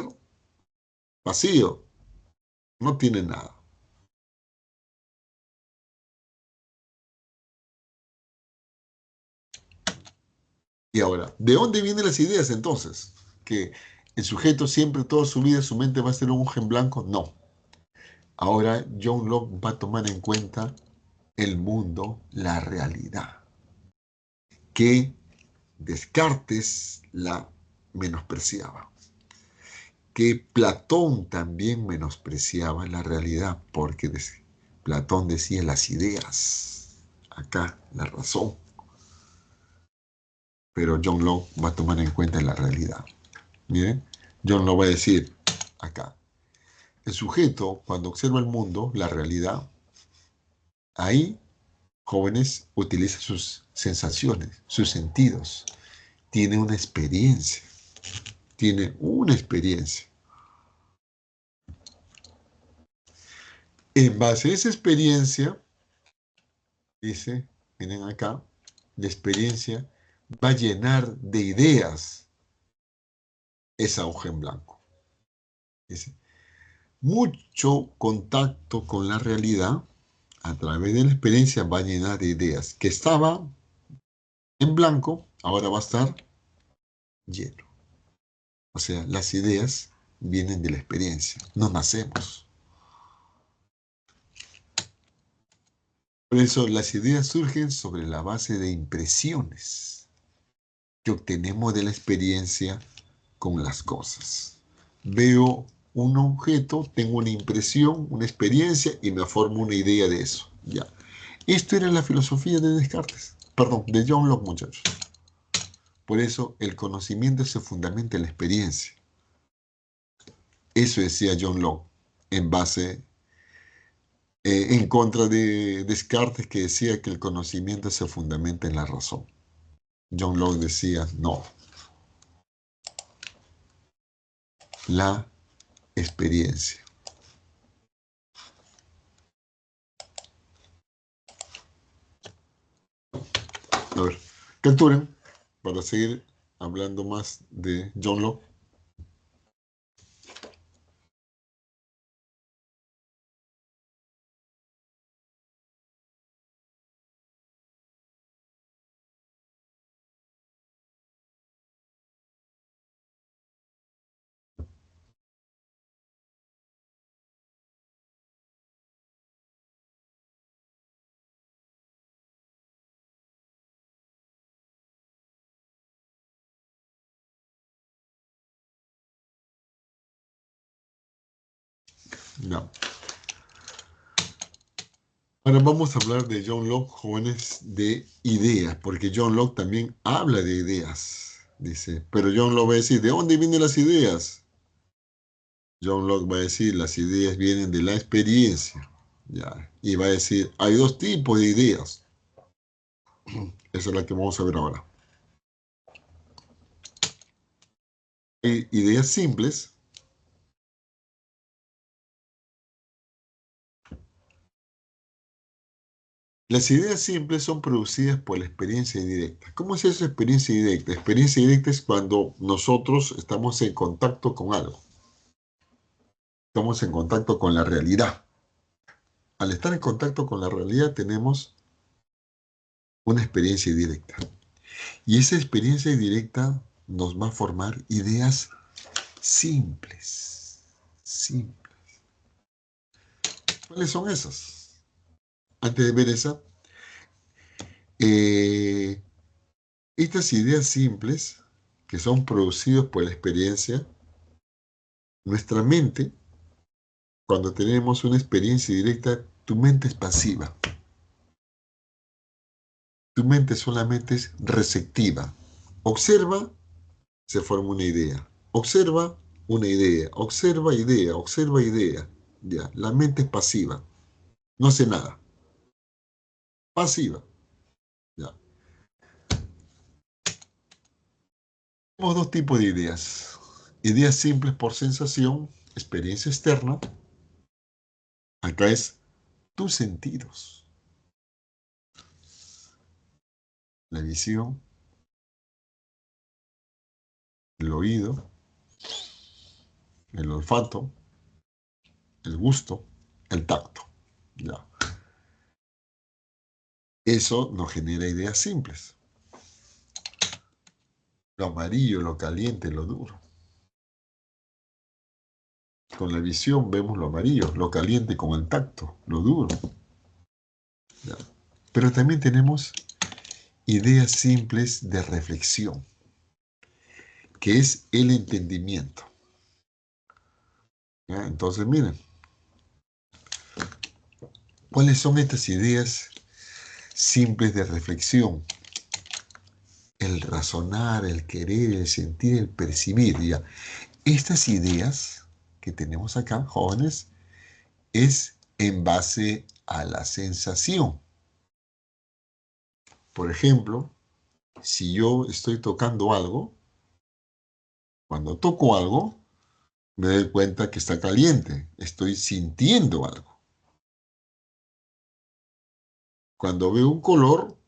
vacío, no tiene nada. Y ahora, ¿de dónde vienen las ideas entonces? ¿Que el sujeto siempre, toda su vida, su mente va a ser un hoja en blanco? No. Ahora John Locke va a tomar en cuenta el mundo, la realidad, que Descartes la menospreciaba, que Platón también menospreciaba la realidad, porque Platón decía las ideas, acá la razón, pero John Locke va a tomar en cuenta la realidad. Miren, John Locke va a decir acá, el sujeto cuando observa el mundo, la realidad, ahí, jóvenes, utiliza sus sensaciones, sus sentidos, tiene una experiencia, tiene una experiencia. En base a esa experiencia, dice, miren acá, la experiencia va a llenar de ideas esa hoja en blanco. Dice, mucho contacto con la realidad a través de la experiencia va a llenar de ideas que estaba en blanco, ahora va a estar lleno. O sea, las ideas vienen de la experiencia, no nacemos. Por eso las ideas surgen sobre la base de impresiones que obtenemos de la experiencia con las cosas. Veo un objeto, tengo una impresión, una experiencia y me formo una idea de eso. Ya. Esto era la filosofía de Descartes, perdón, de John Locke, muchachos. Por eso el conocimiento se fundamenta en la experiencia. Eso decía John Locke en base, en contra de Descartes, que decía que el conocimiento se fundamenta en la razón. John Locke decía, no, la experiencia. A ver, capturen para seguir hablando más de John Locke. No. Ahora vamos a hablar de John Locke, jóvenes, de ideas, porque John Locke también habla de ideas, dice, pero John Locke va a decir, ¿de dónde vienen las ideas? John Locke va a decir, las ideas vienen de la experiencia, ya, y va a decir, hay dos tipos de ideas. Esa es la que vamos a ver ahora. Hay ideas simples. Las ideas simples son producidas por la experiencia directa. ¿Cómo es esa experiencia directa? Experiencia directa es cuando nosotros estamos en contacto con algo. Estamos en contacto con la realidad. Al estar en contacto con la realidad tenemos una experiencia directa. Y esa experiencia directa nos va a formar ideas simples. Simples. ¿Cuáles son esas? Antes de ver esa, eh, estas ideas simples que son producidas por la experiencia, nuestra mente, cuando tenemos una experiencia directa, tu mente es pasiva. Tu mente solamente es receptiva. Observa, se forma una idea. Observa una idea. Observa idea. Observa idea. Ya, la mente es pasiva. No hace nada. Pasiva. Ya. Tenemos dos tipos de ideas. Ideas simples por sensación, experiencia externa. Acá es tus sentidos. La visión, el oído, el olfato, el gusto, el tacto. Ya. Eso nos genera ideas simples. Lo amarillo, lo caliente, lo duro. Con la visión vemos lo amarillo, lo caliente con el tacto, lo duro. Ya. Pero también tenemos ideas simples de reflexión, que es el entendimiento. ¿Ya? Entonces, miren, ¿cuáles son estas ideas simples de reflexión? El razonar, el querer, el sentir, el percibir. ¿Ya? Estas ideas que tenemos acá, jóvenes, es en base a la sensación. Por ejemplo, si yo estoy tocando algo, cuando toco algo, me doy cuenta que está caliente, estoy sintiendo algo. Cuando veo un color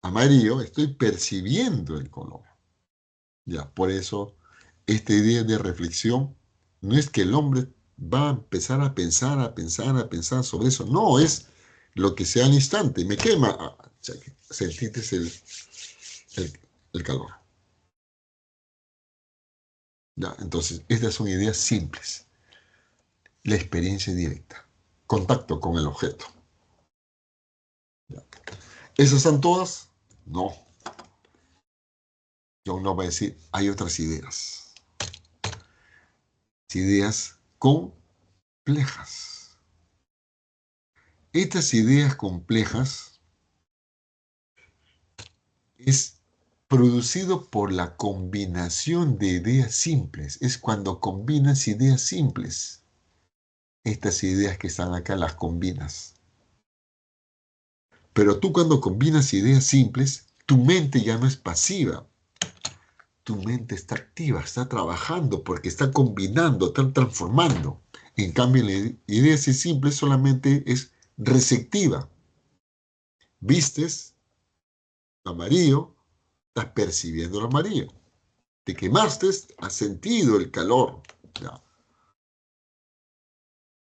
amarillo, estoy percibiendo el color. Ya, por eso, esta idea de reflexión no es que el hombre va a empezar a pensar, a pensar, a pensar sobre eso. No, es lo que sea al instante. Me quema. Sentiste el, el calor. Ya, entonces, estas son ideas simples. La experiencia directa. Contacto con el objeto. Ya. ¿Esas son todas? No. John no va a decir, hay otras ideas. Ideas complejas. Estas ideas complejas es producido por la combinación de ideas simples. Es cuando combinas ideas simples. Estas ideas que están acá las combinas. Pero tú cuando combinas ideas simples, tu mente ya no es pasiva. Tu mente está activa, está trabajando porque está combinando, está transformando. En cambio, la idea simple solamente es receptiva. Vistes amarillo, estás percibiendo el amarillo. Te quemaste, has sentido el calor. Ya.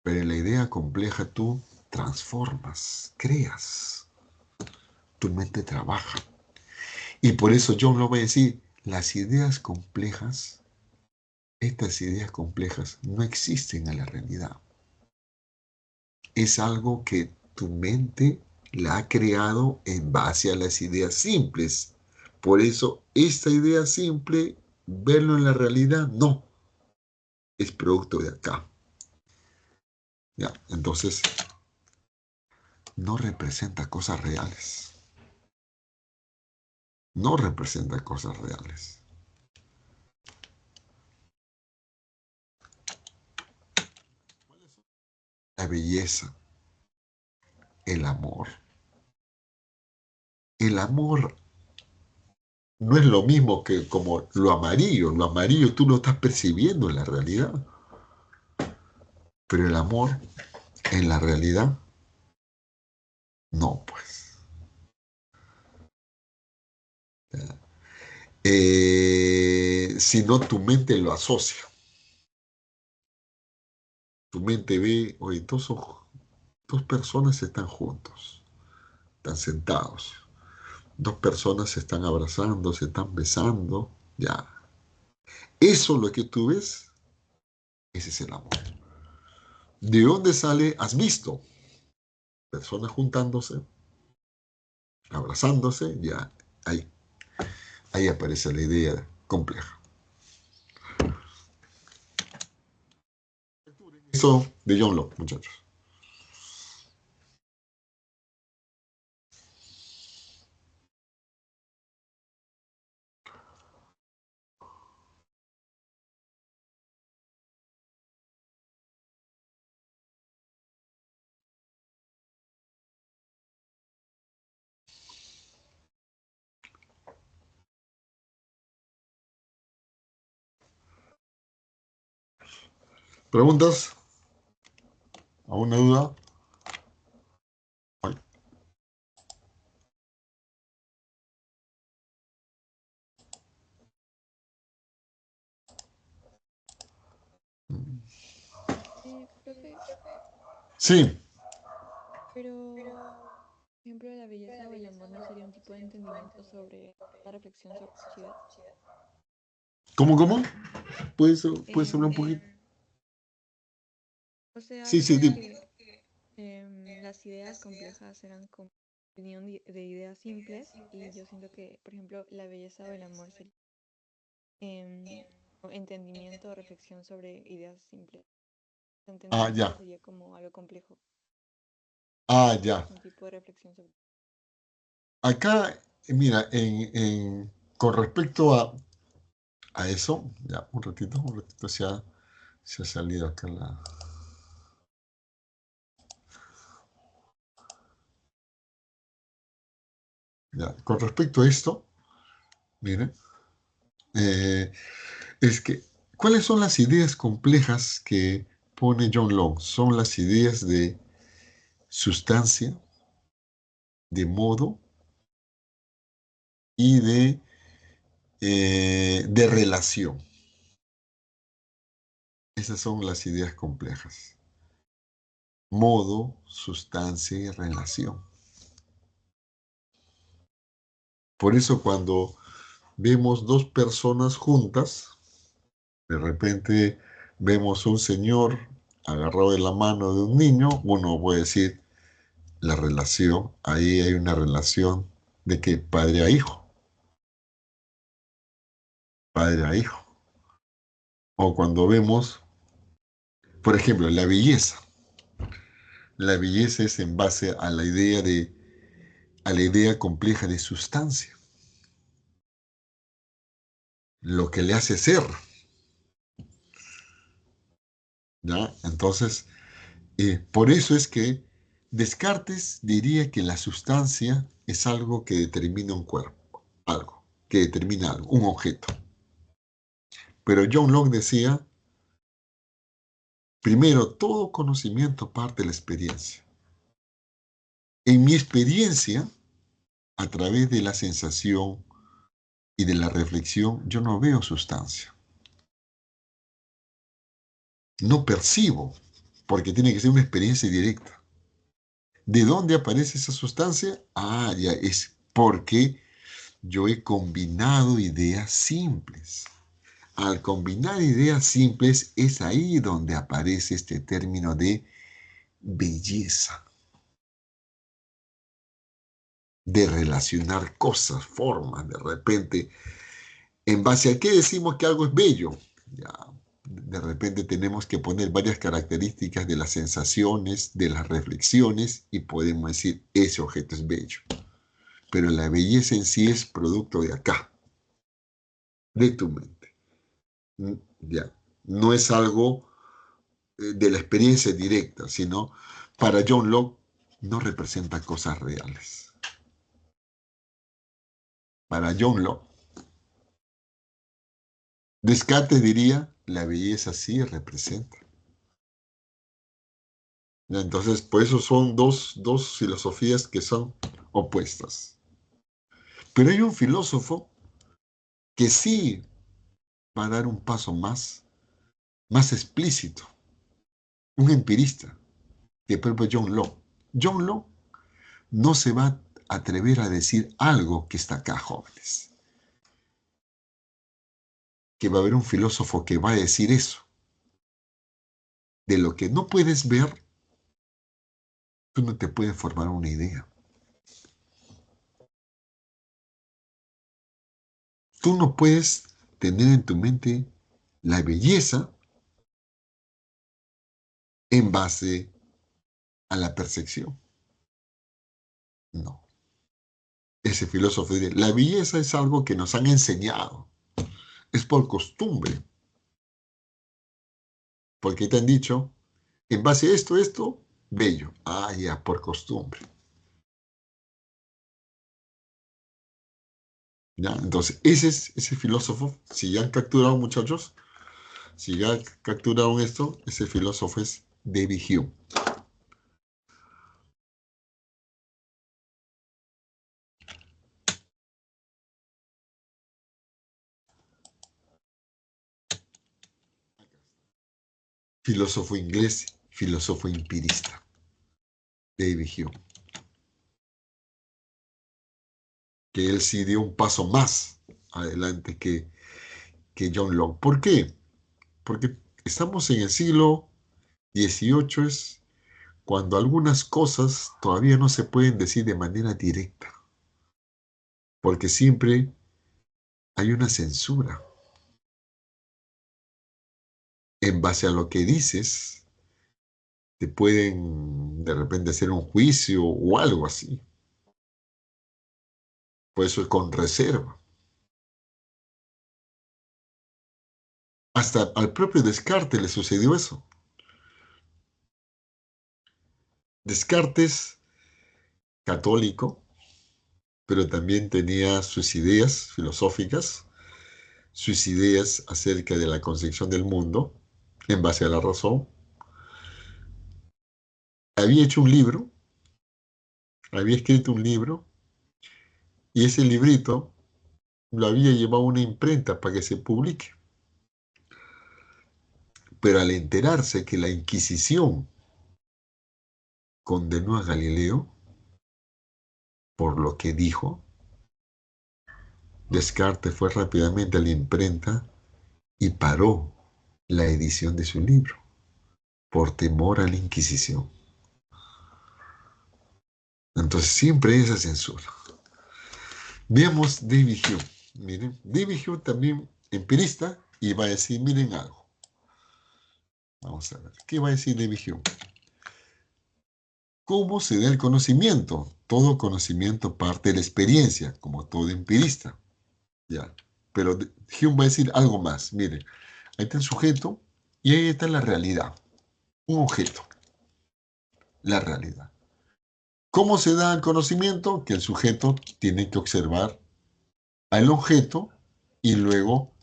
Pero en la idea compleja tú transformas, creas. Tu mente trabaja. Y por eso John lo va a decir, las ideas complejas, estas ideas complejas no existen en la realidad. Es algo que tu mente la ha creado en base a las ideas simples. Por eso, esta idea simple, verlo en la realidad, no. Es producto de acá. Ya, entonces no representa cosas reales. No representa cosas reales. La belleza, el amor. El amor no es lo mismo que como lo amarillo. Lo amarillo tú lo estás percibiendo en la realidad. Pero el amor en la realidad, no, pues. Si no, tu mente lo asocia. Tu mente ve, oye, dos personas están juntos, están sentados. Dos personas se están abrazando, se están besando. Ya. Eso lo que tú ves, ese es el amor. ¿De dónde sale? Has visto personas juntándose, abrazándose, ya. Ahí, ahí aparece la idea compleja. Eso de John Locke, muchachos. ¿Preguntas? ¿Alguna duda? Ay. Profe, Sí. pero, por ejemplo, la belleza o el amor no sería un tipo de entendimiento sobre la reflexión sobre la sociedad. ¿Cómo? ¿Puedes hablar un Em, poquito? o sea, Sí, sí, siento dime. que las ideas complejas eran como opinión de ideas simples y yo siento que, por ejemplo, la belleza o el amor sería o entendimiento o reflexión sobre ideas simples. Ah, Entendimiento ya. sería como algo complejo, Ah, ya. un tipo de reflexión sobre. Acá, mira, con respecto a eso, ya, un ratito se ha salido acá la... Ya, con respecto a esto, miren, eh, es que, ¿cuáles son las ideas complejas que pone John Locke? Son las ideas de sustancia, de modo y de relación. Esas son las ideas complejas. Modo, sustancia y relación. Por eso cuando vemos dos personas juntas, de repente vemos un señor agarrado de la mano de un niño, uno puede decir la relación, ahí hay una relación de que padre a hijo, padre a hijo. O cuando vemos, por ejemplo, la belleza. La belleza es en base a a la idea compleja de sustancia, lo que le hace ser, ¿ya? Entonces, por eso es que Descartes diría que la sustancia es algo que determina un cuerpo, algo, que determina algo, un objeto. Pero John Locke decía, primero, todo conocimiento parte de la experiencia. En mi experiencia, a través de la sensación y de la reflexión, yo no veo sustancia. No percibo, porque tiene que ser una experiencia directa. ¿De dónde aparece esa sustancia? Ah, ya es porque yo he combinado ideas simples. Al combinar ideas simples es ahí donde aparece este término de belleza, de relacionar cosas, formas, de repente. ¿En base a qué decimos que algo es bello? Ya, de repente tenemos que poner varias características de las sensaciones, de las reflexiones, y podemos decir, ese objeto es bello. Pero la belleza en sí es producto de acá, de tu mente. Ya. No es algo de la experiencia directa, sino para John Locke no representa cosas reales. Para John Locke, Descartes diría, la belleza sí representa. Entonces, por eso son dos filosofías que son opuestas. Pero hay un filósofo que sí va a dar un paso más explícito, un empirista, que es el propio John Locke. John Locke no se va a atrever a decir algo que está acá, jóvenes. Que va a haber un filósofo que va a decir eso. De lo que no puedes ver, tú no te puedes formar una idea. Tú no puedes tener en tu mente la belleza en base a la percepción. No. Ese filósofo dice, la belleza es algo que nos han enseñado. Es por costumbre. Porque te han dicho, en base a esto, bello. Ah, ya, por costumbre. ¿Ya? Entonces, ese filósofo, si ya han capturado, muchachos, si ya capturaron esto, ese filósofo es David Hume. Filósofo inglés, filósofo empirista, David Hume. Que él sí dio un paso más adelante que John Locke. ¿Por qué? Porque estamos en el siglo XVIII, es cuando algunas cosas todavía no se pueden decir de manera directa, porque siempre hay una censura. En base a lo que dices, te pueden de repente hacer un juicio o algo así. Por eso es con reserva. Hasta al propio Descartes le sucedió eso. Descartes, católico, pero también tenía sus ideas filosóficas, sus ideas acerca de la concepción del mundo, en base a la razón. Había hecho un libro, había escrito un libro, y ese librito lo había llevado a una imprenta para que se publique. Pero al enterarse que la Inquisición condenó a Galileo por lo que dijo, Descartes fue rápidamente a la imprenta y paró la edición de su libro por temor a la Inquisición. Entonces siempre hay esa censura. Veamos David Hume. Miren, David Hume también empirista y va a decir, miren algo. Vamos a ver, ¿qué va a decir David Hume? ¿Cómo se da el conocimiento? Todo conocimiento parte de la experiencia, como todo empirista. Ya. Pero Hume va a decir algo más. Miren, ahí está el sujeto y ahí está la realidad. Un objeto. La realidad. ¿Cómo se da el conocimiento? Que el sujeto tiene que observar al objeto y luego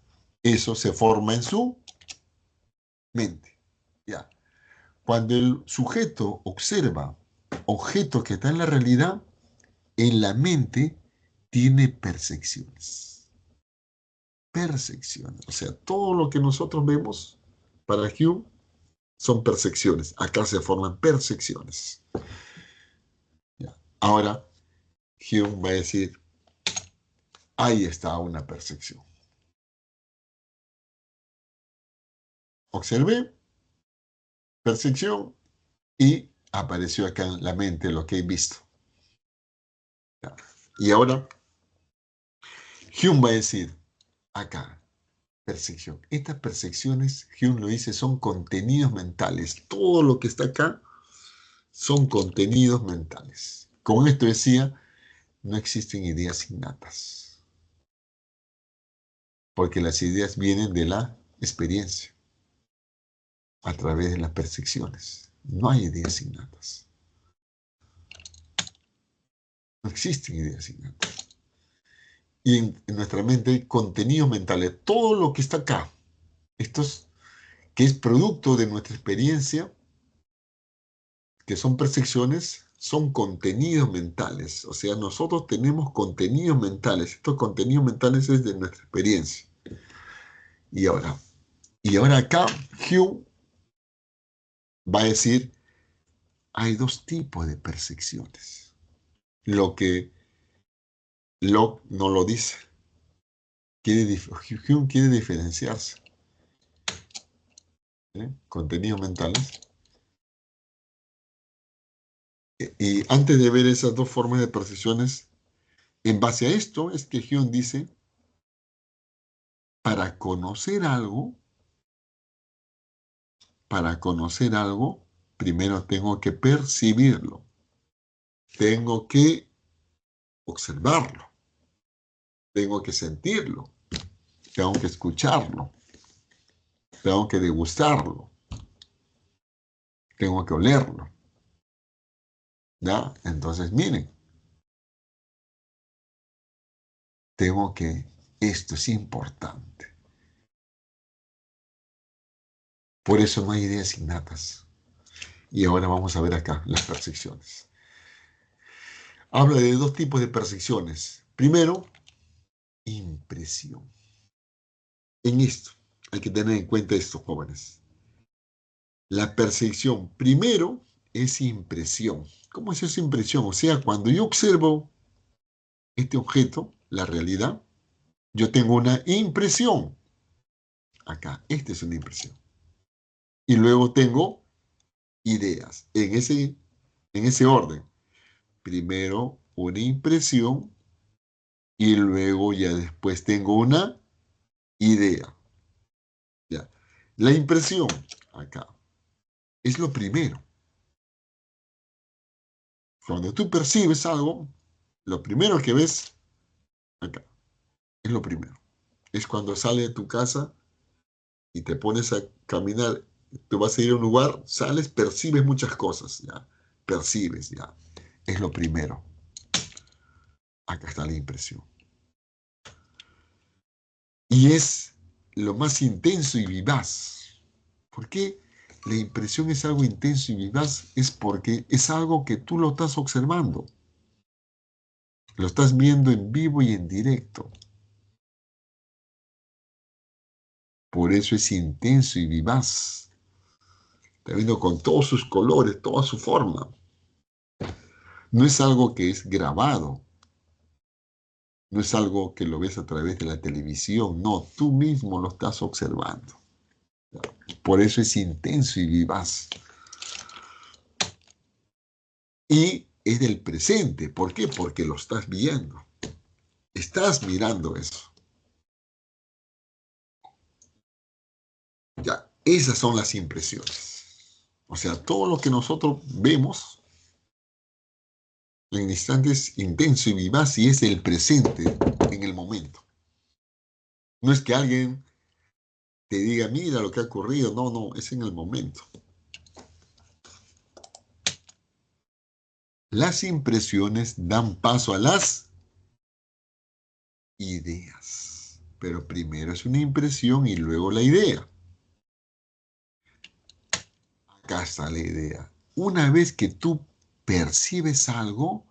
eso se forma en su mente. Ya. Cuando el sujeto observa objetos que están en la realidad, en la mente tiene percepciones. Percepciones. O sea, todo lo que nosotros vemos para Hume son percepciones. Acá se forman percepciones. Ya. Ahora, Hume va a decir, ahí está una percepción. Observé, percepción, y apareció acá en la mente lo que he visto. Y ahora, Hume va a decir, acá, percepción. Estas percepciones, Hume lo dice, son contenidos mentales. Todo lo que está acá son contenidos mentales. Con esto decía, no existen ideas innatas, porque las ideas vienen de la experiencia, a través de las percepciones. No hay ideas innatas. No existen ideas innatas. Y en nuestra mente hay contenidos mentales. Todo lo que está acá, que es producto de nuestra experiencia, que son percepciones, son contenidos mentales. O sea, nosotros tenemos contenidos mentales. Estos contenidos mentales es de nuestra experiencia. Y ahora, acá Hume va a decir, hay dos tipos de percepciones. Lo que Locke no lo dice. Hume quiere diferenciarse. Contenidos mentales. Y antes de ver esas dos formas de percepciones, en base a esto es que Hume dice, para conocer algo, primero tengo que percibirlo, tengo que observarlo, tengo que sentirlo, tengo que escucharlo, tengo que degustarlo, tengo que olerlo. ¿Ya? Entonces, miren, esto es importante. Por eso no hay ideas innatas. Y ahora vamos a ver acá las percepciones. Habla de dos tipos de percepciones. Primero, impresión. En esto, hay que tener en cuenta esto, jóvenes. La percepción, primero, es impresión. ¿Cómo es esa impresión? O sea, cuando yo observo este objeto, la realidad, yo tengo una impresión. Acá, esta es una impresión. Y luego tengo ideas. En ese orden. Primero una impresión y luego ya después tengo una idea. Ya. La impresión, acá, es lo primero. Cuando tú percibes algo, lo primero que ves, acá, es lo primero. Es cuando sales de tu casa y te pones a caminar, tú vas a ir a un lugar, sales, percibes muchas cosas, ya. Percibes, ya. Es lo primero. Acá está la impresión. Y es lo más intenso y vivaz. ¿Por qué la impresión es algo intenso y vivaz? Es porque es algo que tú lo estás observando. Lo estás viendo en vivo y en directo. Por eso es intenso y vivaz. Está viendo con todos sus colores, toda su forma. No es algo que es grabado. No es algo que lo ves a través de la televisión. No, tú mismo lo estás observando. Por eso es intenso y vivaz. Y es del presente. ¿Por qué? Porque lo estás viendo. Estás mirando eso. Ya, esas son las impresiones. O sea, todo lo que nosotros vemos en el instante es intenso y vivaz y es el presente en el momento. No es que alguien te diga, mira lo que ha ocurrido. No, no, es en el momento. Las impresiones dan paso a las ideas. Pero primero es una impresión y luego la idea. Acá está la idea. Una vez que tú percibes algo,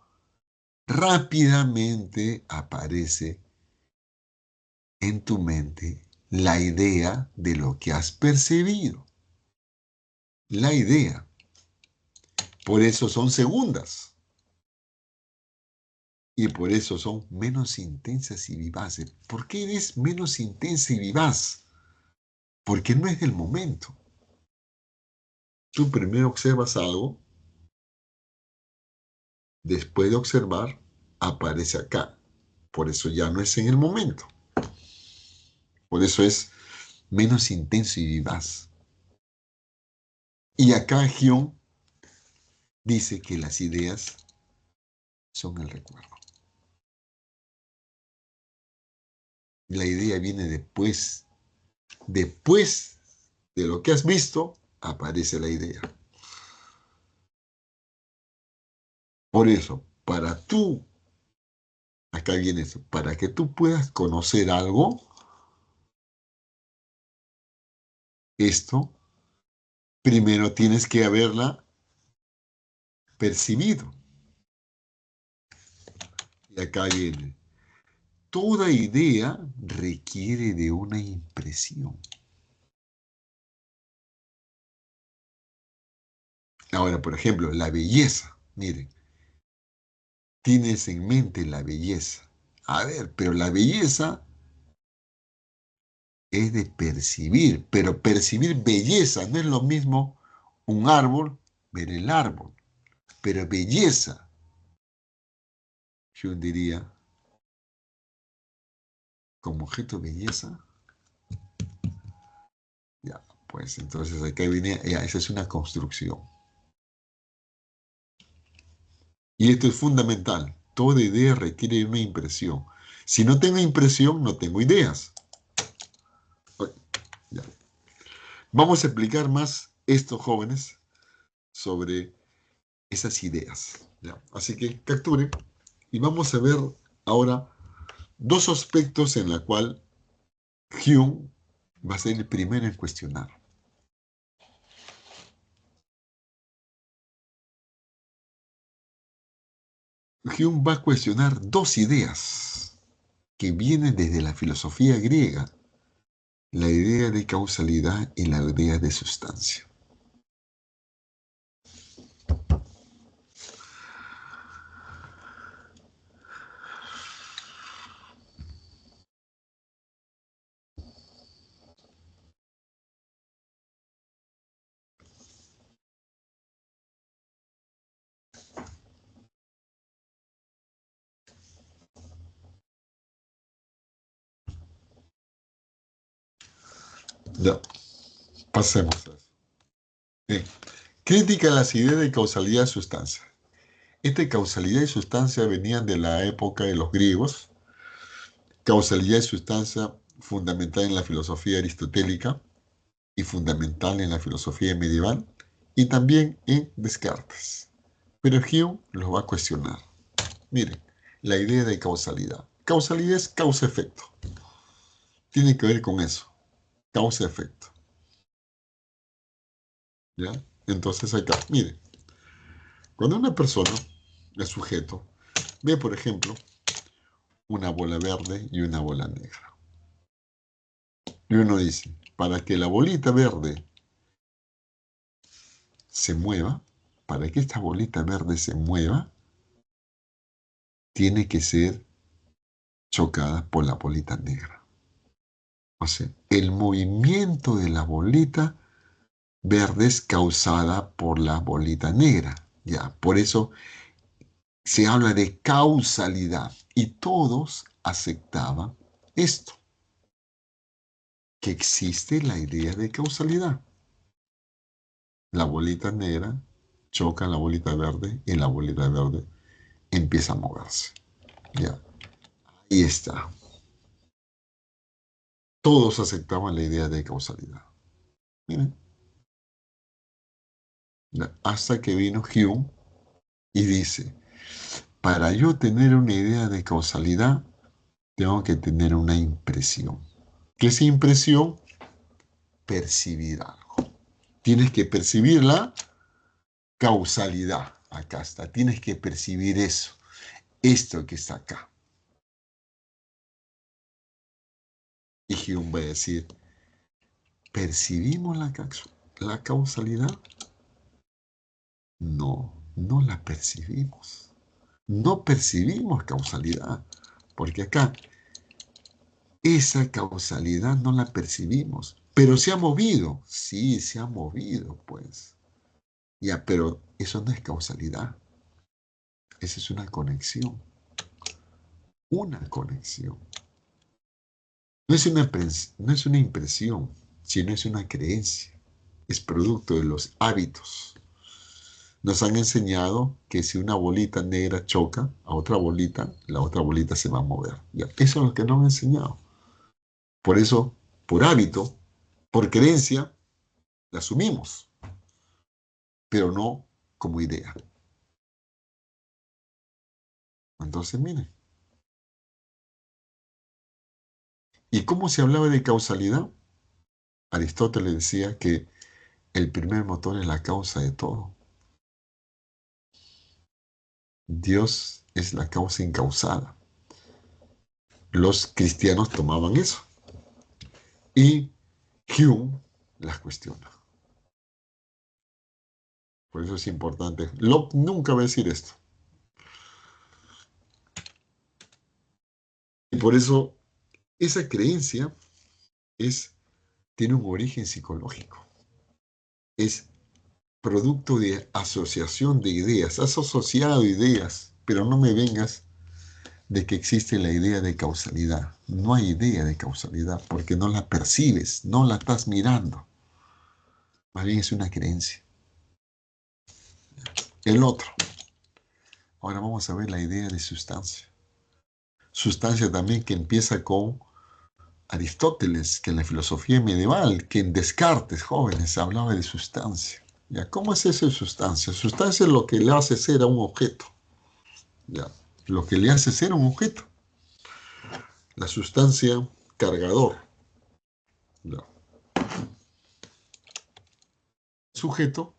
rápidamente aparece en tu mente la idea de lo que has percibido. La idea. Por eso son segundas. Y por eso son menos intensas y vivaces. ¿Por qué es menos intensa y vivaz? Porque no es del momento. Tú primero observas algo, después de observar, aparece acá. Por eso ya no es en el momento. Por eso es menos intenso y vivaz. Y acá Hume dice que las ideas son el recuerdo. La idea viene después. Después de lo que has visto, aparece la idea. Por eso, acá viene eso, para que tú puedas conocer algo, esto, primero tienes que haberla percibido. Y acá viene, toda idea requiere de una impresión. Ahora, por ejemplo, la belleza. Miren, tienes en mente la belleza. A ver, pero la belleza es de percibir, pero percibir belleza no es lo mismo un árbol, ver el árbol, pero belleza, yo diría, como objeto belleza, ya, pues entonces acá viene, ya, esa es una construcción. Y esto es fundamental, toda idea requiere una impresión. Si no tengo impresión, no tengo ideas. Ok, ya. Vamos a explicar más esto, jóvenes, sobre esas ideas. ¿Ya? Así que capturen y vamos a ver ahora dos aspectos en la cual Hume va a ser el primero en cuestionar. Hume va a cuestionar dos ideas que vienen desde la filosofía griega, la idea de causalidad y la idea de sustancia. Ya, pasemos a eso. Bien. Crítica a las ideas de causalidad y sustancia. Esta causalidad y sustancia venían de la época de los griegos. Causalidad y sustancia fundamental en la filosofía aristotélica y fundamental en la filosofía medieval y también en Descartes. Pero Hume los va a cuestionar. Miren, la idea de causalidad. Causalidad es causa-efecto. Tiene que ver con eso. Causa-efecto. ¿Ya? Entonces acá, miren, cuando una persona, el sujeto, ve, por ejemplo, una bola verde y una bola negra. Y uno dice, para que la bolita verde se mueva, para que esta bolita verde se mueva, tiene que ser chocada por la bolita negra. O sea, el movimiento de la bolita verde es causada por la bolita negra. Ya, por eso se habla de causalidad y todos aceptaban esto, que existe la idea de causalidad. La bolita negra choca en la bolita verde y la bolita verde empieza a moverse. Ya, ahí está. Todos aceptaban la idea de causalidad. Miren, hasta que vino Hume y dice, para yo tener una idea de causalidad, tengo que tener una impresión. ¿Qué es impresión? Percibir algo. Tienes que percibir la causalidad. Acá está. Tienes que percibir eso. Esto que está acá. Y Hume va a decir, ¿percibimos la causalidad? No, no la percibimos. No percibimos causalidad. Porque acá esa causalidad no la percibimos. Pero se ha movido. Sí, se ha movido, pues. Ya, pero eso no es causalidad. Esa es una conexión. Una conexión. No es una impresión, sino es una creencia. Es producto de los hábitos. Nos han enseñado que si una bolita negra choca a otra bolita, la otra bolita se va a mover. Ya, eso es lo que nos han enseñado. Por eso, por hábito, por creencia, la asumimos, pero no como idea. Entonces, miren, ¿y cómo se hablaba de causalidad? Aristóteles decía que el primer motor es la causa de todo. Dios es la causa incausada. Los cristianos tomaban eso y Hume las cuestiona. Por eso es importante. Locke nunca va a decir esto. Y por eso esa creencia tiene un origen psicológico. Es producto de asociación de ideas. Has asociado ideas, pero no me vengas de que existe la idea de causalidad. No hay idea de causalidad porque no la percibes, no la estás mirando. Más bien es una creencia. El otro. Ahora vamos a ver la idea de sustancia. Sustancia también que empieza con Aristóteles, que en la filosofía medieval, que en Descartes, jóvenes, hablaba de sustancia. ¿Ya? ¿Cómo es eso de sustancia? Sustancia es lo que le hace ser a un objeto. ¿Ya? Lo que le hace ser un objeto. La sustancia cargador. ¿Ya? El sujeto,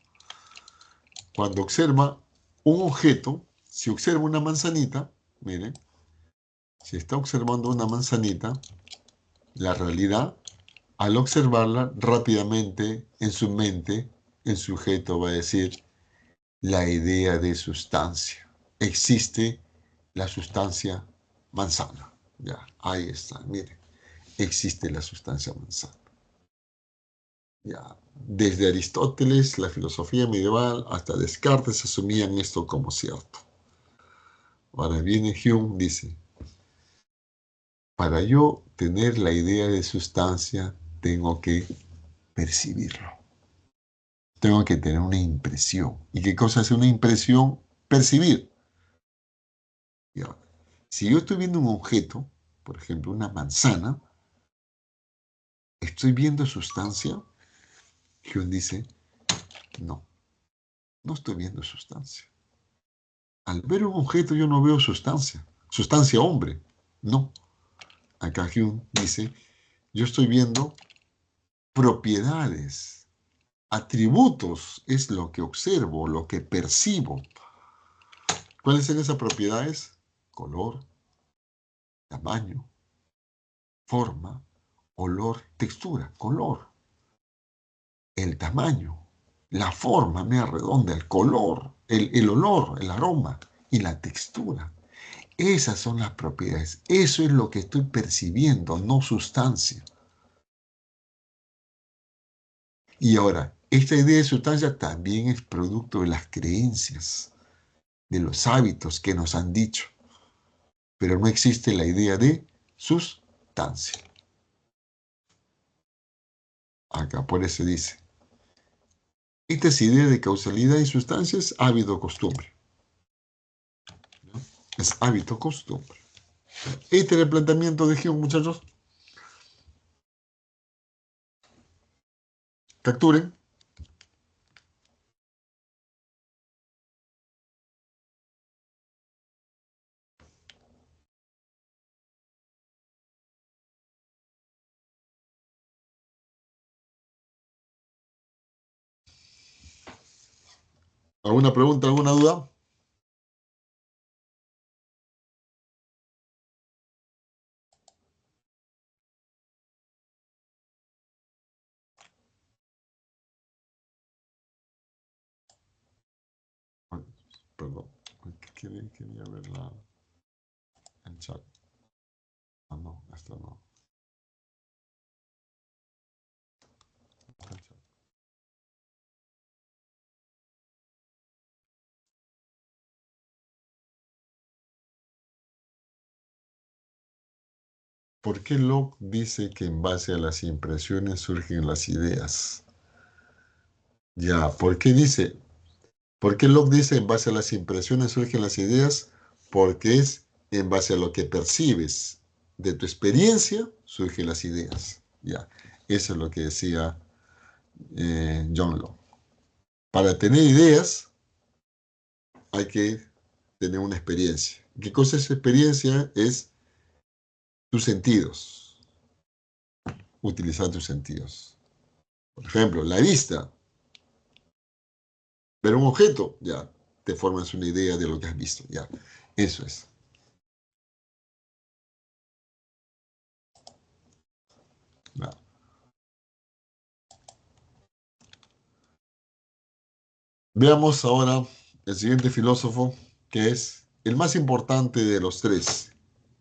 cuando observa un objeto, si observa una manzanita, miren, si está observando una manzanita, la realidad, al observarla rápidamente en su mente, el sujeto va a decir la idea de sustancia. Existe la sustancia manzana. Ya, ahí está, miren, existe la sustancia manzana. Ya, desde Aristóteles, la filosofía medieval, hasta Descartes asumían esto como cierto. Ahora viene Hume, dice, para yo tener la idea de sustancia, tengo que percibirlo. Tengo que tener una impresión. ¿Y qué cosa es una impresión? Percibir. Ya. Si yo estoy viendo un objeto, por ejemplo, una manzana, ¿estoy viendo sustancia? Hume dice, no, no estoy viendo sustancia. Al ver un objeto yo no veo sustancia. Sustancia hombre. No. Acá Hume dice, yo estoy viendo propiedades, atributos, es lo que observo, lo que percibo. ¿Cuáles son esas propiedades? Color, tamaño, forma, olor, textura, color, el tamaño, la forma media redonda, el color, el olor, el aroma y la textura. Esas son las propiedades. Eso es lo que estoy percibiendo, no sustancia. Y ahora, esta idea de sustancia también es producto de las creencias, de los hábitos que nos han dicho. Pero no existe la idea de sustancia. Acá por eso dice, esta idea de causalidad y sustancia es hábito costumbre. ¿No? Es hábito costumbre. Este era el planteamiento de Hume, muchachos. Capturen. ¿Alguna pregunta, alguna duda? Ay, perdón. Quería ver el chat. Ah, no, esto no. El chat. ¿por qué Locke dice que en base a las impresiones surgen las ideas? Ya, ¿por qué Locke dice en base a las impresiones surgen las ideas? Porque es en base a lo que percibes de tu experiencia surgen las ideas. Ya, eso es lo que decía John Locke. Para tener ideas hay que tener una experiencia. ¿Qué cosa es experiencia? Es tus sentidos, utilizar tus sentidos. Por ejemplo, la vista, ver un objeto, ya, te formas una idea de lo que has visto, ya, eso es. Ya. Veamos ahora el siguiente filósofo, que es el más importante de los tres,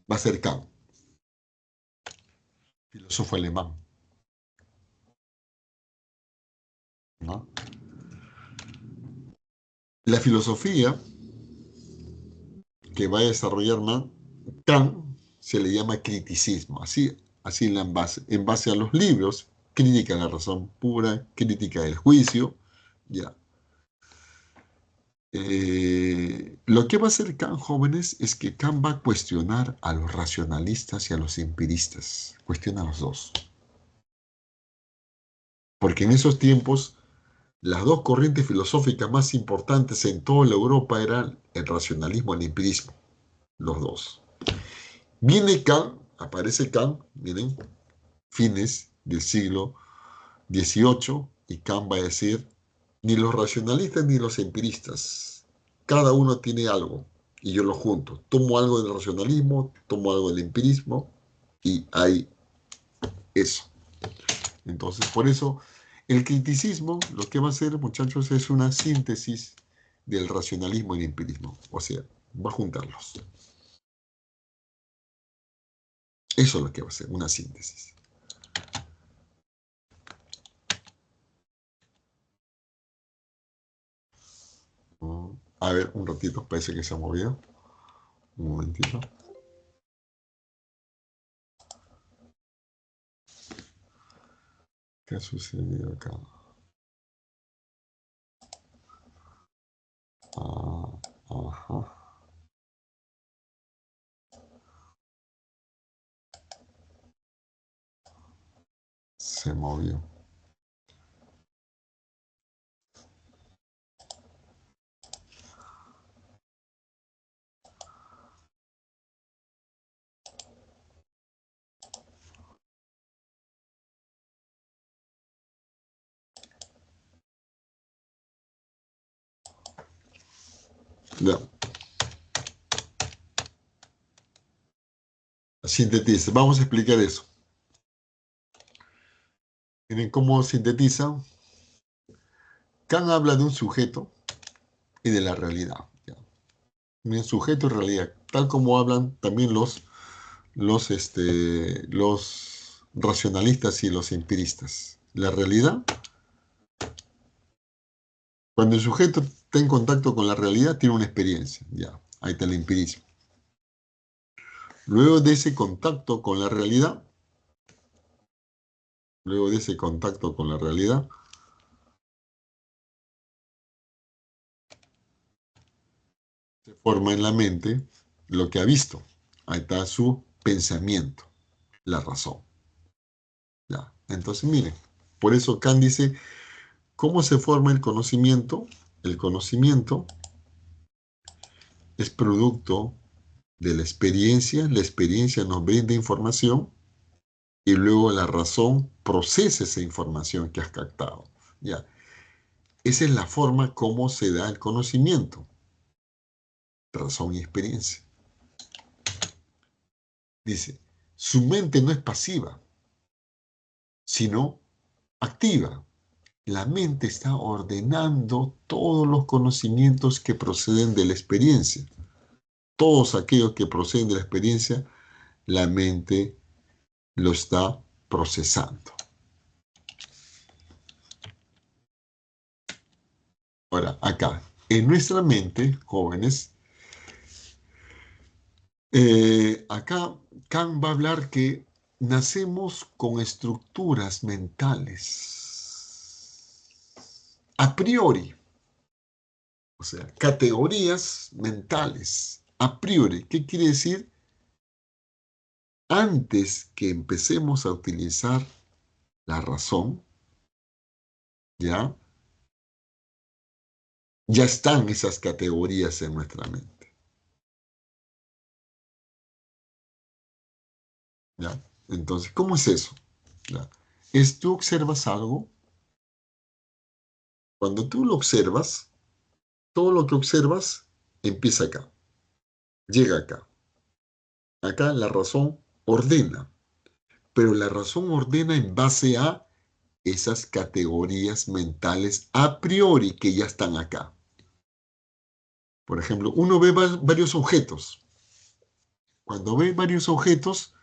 va a ser Kant, filósofo alemán, ¿no? La filosofía que va a desarrollar Kant se le llama criticismo, así en base a los libros, crítica de la razón pura, crítica del juicio, ya. Lo que va a hacer Kant, jóvenes, es que Kant va a cuestionar a los racionalistas y a los empiristas, cuestiona a los dos, porque en esos tiempos las dos corrientes filosóficas más importantes en toda la Europa eran el racionalismo y el empirismo, los dos. Viene Kant, aparece Kant, miren, fines del siglo XVIII, y Kant va a decir, ni los racionalistas ni los empiristas, cada uno tiene algo, y yo lo junto. Tomo algo del racionalismo, tomo algo del empirismo, y hay eso. Entonces, por eso, el criticismo, lo que va a hacer, muchachos, es una síntesis del racionalismo y el empirismo. O sea, va a juntarlos. Eso es lo que va a ser, una síntesis. A ver, un ratito, parece que se ha movido. Un momentito. ¿Qué ha sucedido acá? Ah, ajá. Se movió. Ya. Sintetiza. Vamos a explicar eso. Miren cómo sintetiza. Kant habla de un sujeto y de la realidad. ¿Ya? Miren, sujeto y realidad. Tal como hablan también los racionalistas y los empiristas. La realidad, cuando el sujeto está en contacto con la realidad, tiene una experiencia. Ya, ahí está el empirismo. Luego de ese contacto con la realidad, luego de ese contacto con la realidad, se forma en la mente lo que ha visto. Ahí está su pensamiento, la razón. Ya. Entonces, miren, por eso Kant dice, ¿cómo se forma el conocimiento? El conocimiento es producto de la experiencia nos brinda información y luego la razón procesa esa información que has captado. Ya. Esa es la forma como se da el conocimiento, razón y experiencia. Dice, su mente no es pasiva, sino activa. La mente está ordenando todos los conocimientos que proceden de la experiencia. Todos aquellos que proceden de la experiencia, la mente lo está procesando. Ahora, acá, en nuestra mente, jóvenes, acá Kant va a hablar que nacemos con estructuras mentales a priori, o sea, categorías mentales a priori. ¿Qué quiere decir? Antes que empecemos a utilizar la razón, ¿ya? Ya están esas categorías en nuestra mente, ¿ya? Entonces, ¿cómo es eso? ¿Ya? Es tú observas algo, cuando tú lo observas, todo lo que observas empieza acá, llega acá. Acá la razón ordena, pero la razón ordena en base a esas categorías mentales a priori que ya están acá. Por ejemplo, uno ve varios objetos. Cuando ve varios objetos,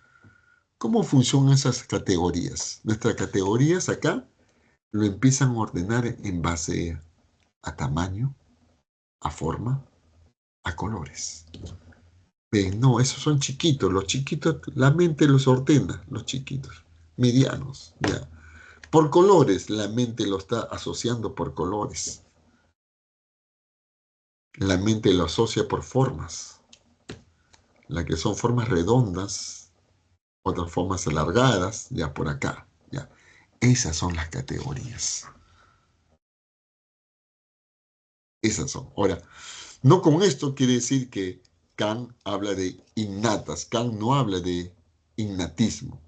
¿cómo funcionan esas categorías? Nuestras categorías acá lo empiezan a ordenar en base a tamaño, a forma, a colores. Ven, no, esos son chiquitos. Los chiquitos, la mente los ordena, los chiquitos, medianos, ya. Por colores, la mente lo está asociando por colores. La mente lo asocia por formas, las que son formas redondas, otras formas alargadas, ya por acá, ya. Esas son las categorías. Esas son. Ahora, no con esto quiere decir que Kant habla de innatas. Kant no habla de innatismo.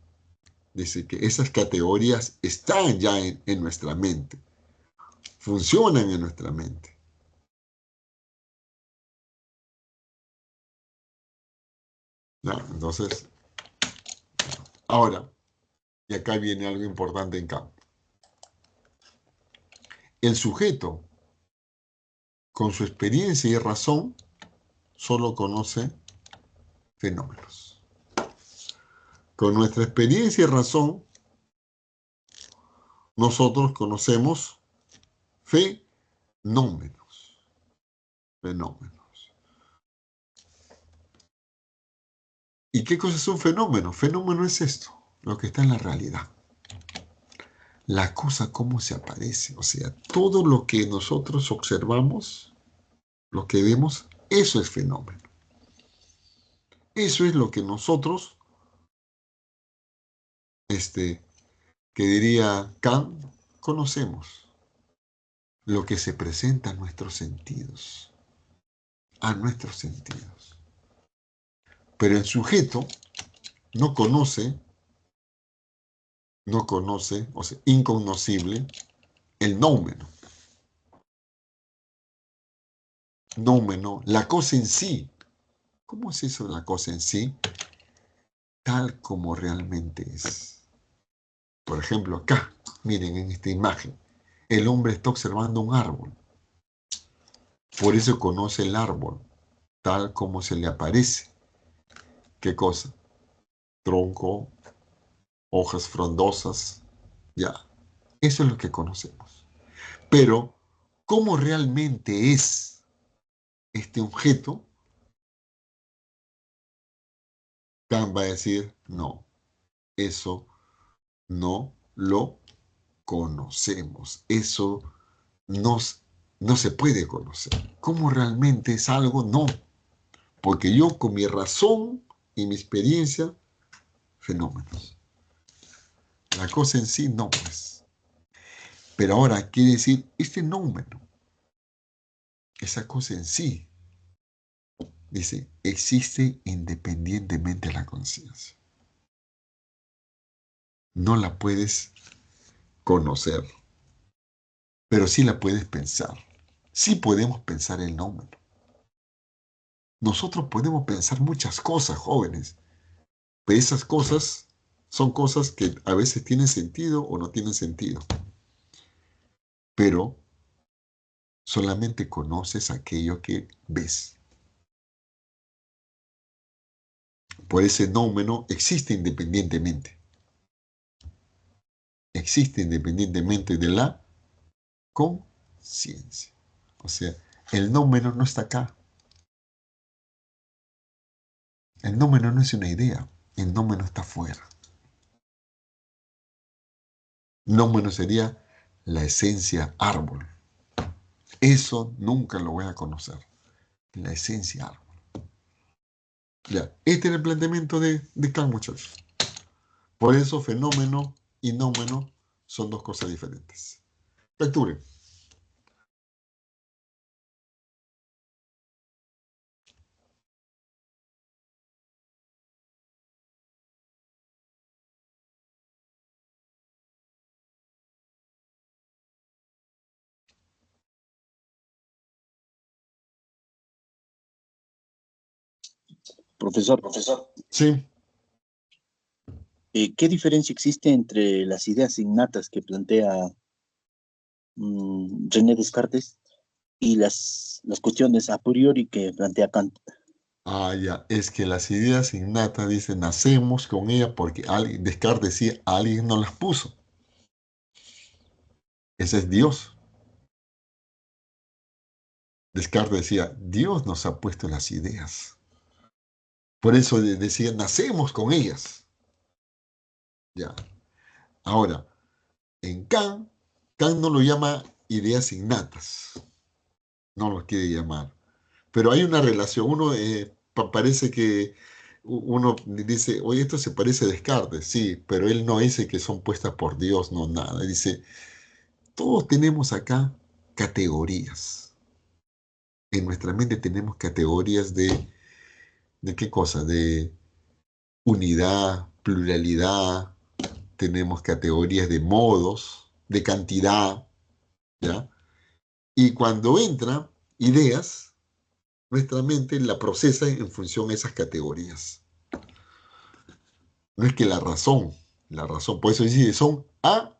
Dice que esas categorías están ya en nuestra mente, funcionan en nuestra mente. ¿Ya? Entonces, ahora, y acá viene algo importante en Kant. El sujeto, con su experiencia y razón, solo conoce fenómenos. Con nuestra experiencia y razón, nosotros conocemos fenómenos. Fenómenos. ¿Y qué cosa es un fenómeno? Fenómeno es esto, lo que está en la realidad. La cosa cómo se aparece, o sea, todo lo que nosotros observamos, lo que vemos, eso es fenómeno. Eso es lo que nosotros, que diría Kant, conocemos. Lo que se presenta a nuestros sentidos. A nuestros sentidos. Pero el sujeto no conoce, o sea, incognoscible, el nómeno. Nómeno, la cosa en sí. ¿Cómo es eso de la cosa en sí? Tal como realmente es. Por ejemplo, acá, miren en esta imagen, el hombre está observando un árbol. Por eso conoce el árbol, tal como se le aparece. ¿Qué cosa? Tronco, hojas frondosas, ya. Eso es lo que conocemos. Pero, ¿cómo realmente es este objeto? Kant va a decir, no, eso no lo conocemos. Eso no, no se puede conocer. ¿Cómo realmente es algo? No. Porque yo con mi razón y mi experiencia, fenómenos. La cosa en sí no, pues. Pero ahora quiere decir, este fenómeno, esa cosa en sí, dice, existe independientemente de la conciencia. No la puedes conocer, pero sí la puedes pensar. Sí podemos pensar el fenómeno. Nosotros podemos pensar muchas cosas, jóvenes, pero esas cosas son cosas que a veces tienen sentido o no tienen sentido. Pero solamente conoces aquello que ves. Por ese fenómeno existe independientemente. Existe independientemente de la conciencia. O sea, el fenómeno no está acá. El fenómeno no es una idea. El fenómeno está afuera. Nómeno sería la esencia árbol. Eso nunca lo voy a conocer. La esencia árbol. Ya, este era el planteamiento de Kant, muchachos. Por eso fenómeno y nómeno son dos cosas diferentes. Lecture. Profesor, Sí. ¿Qué diferencia existe entre las ideas innatas que plantea René Descartes y las cuestiones a priori que plantea Kant? Ah, ya, es que las ideas innatas dicen, nacemos con ellas porque alguien, Descartes decía, alguien nos las puso. Ese es Dios. Descartes decía, Dios nos ha puesto las ideas. Por eso decía, nacemos con ellas. Ya. Ahora, en Kant, Kant no lo llama ideas innatas. No lo quiere llamar. Pero hay una relación. Uno parece que uno dice, oye, esto se parece a Descartes. Sí, pero él no dice que son puestas por Dios, no nada. Dice, todos tenemos acá categorías. En nuestra mente tenemos categorías ¿de qué cosa? De unidad, pluralidad, tenemos categorías de modos, de cantidad, ¿ya? Y cuando entran ideas, nuestra mente la procesa en función de esas categorías. No es que la razón, por eso dice, son a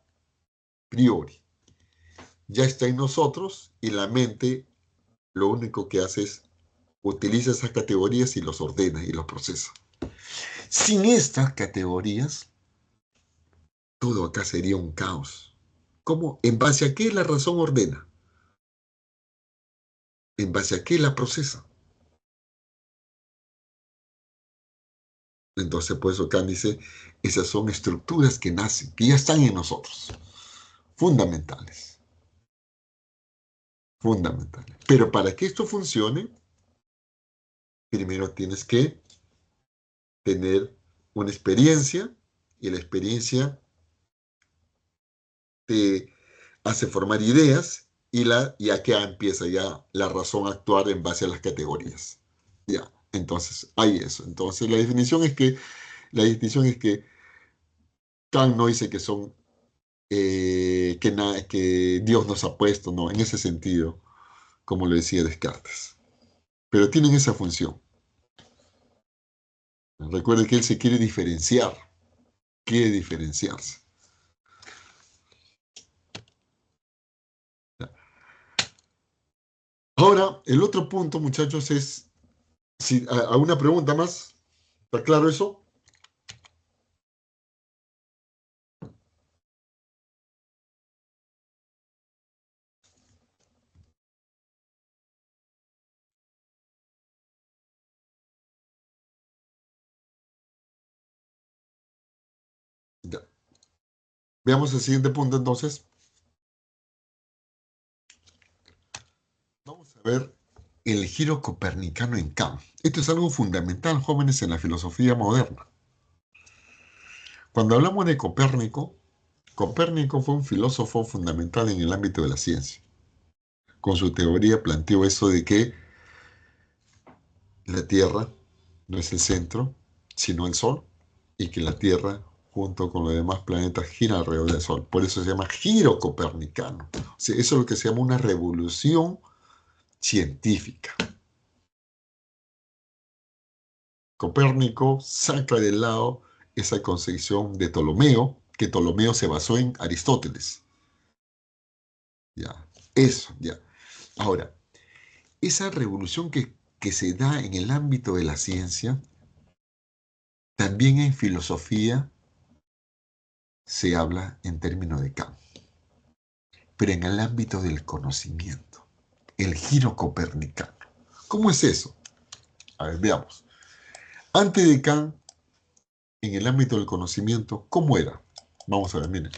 priori. Ya está en nosotros y la mente lo único que hace es utiliza esas categorías y los ordena y los procesa. Sin estas categorías, todo acá sería un caos. ¿Cómo? ¿En base a qué la razón ordena? ¿En base a qué la procesa? Entonces, por eso Kant dice, esas son estructuras que nacen, que ya están en nosotros. Fundamentales. Fundamentales. Pero para que esto funcione, primero tienes que tener una experiencia y la experiencia te hace formar ideas y aquí empieza ya la razón a actuar en base a las categorías. Ya, entonces hay eso. Entonces la distinción es que Kant no dice que son que Dios nos ha puesto, no, en ese sentido, como lo decía Descartes. Pero tienen esa función. Recuerde que él se quiere diferenciarse. Ahora, el otro punto, muchachos, es, si, ¿alguna pregunta más? ¿Está claro eso? Ya. Veamos el siguiente punto entonces. Vamos a ver el giro copernicano en Kant. Esto es algo fundamental, jóvenes, en la filosofía moderna. Cuando hablamos de Copérnico, Copérnico fue un filósofo fundamental en el ámbito de la ciencia. Con su teoría planteó eso de que la Tierra no es el centro, sino el Sol, y que la Tierra, junto con los demás planetas, gira alrededor del Sol. Por eso se llama giro copernicano. O sea, eso es lo que se llama una revolución científica. Copérnico saca de lado esa concepción de Ptolomeo, que Ptolomeo se basó en Aristóteles. Ya, eso, ya. Ahora, esa revolución que se da en el ámbito de la ciencia, también en filosofía se habla en términos de Kant, pero en el ámbito del conocimiento, el giro copernicano. ¿Cómo es eso? A ver, veamos. Antes de Kant, en el ámbito del conocimiento, ¿cómo era? Vamos a ver, miren.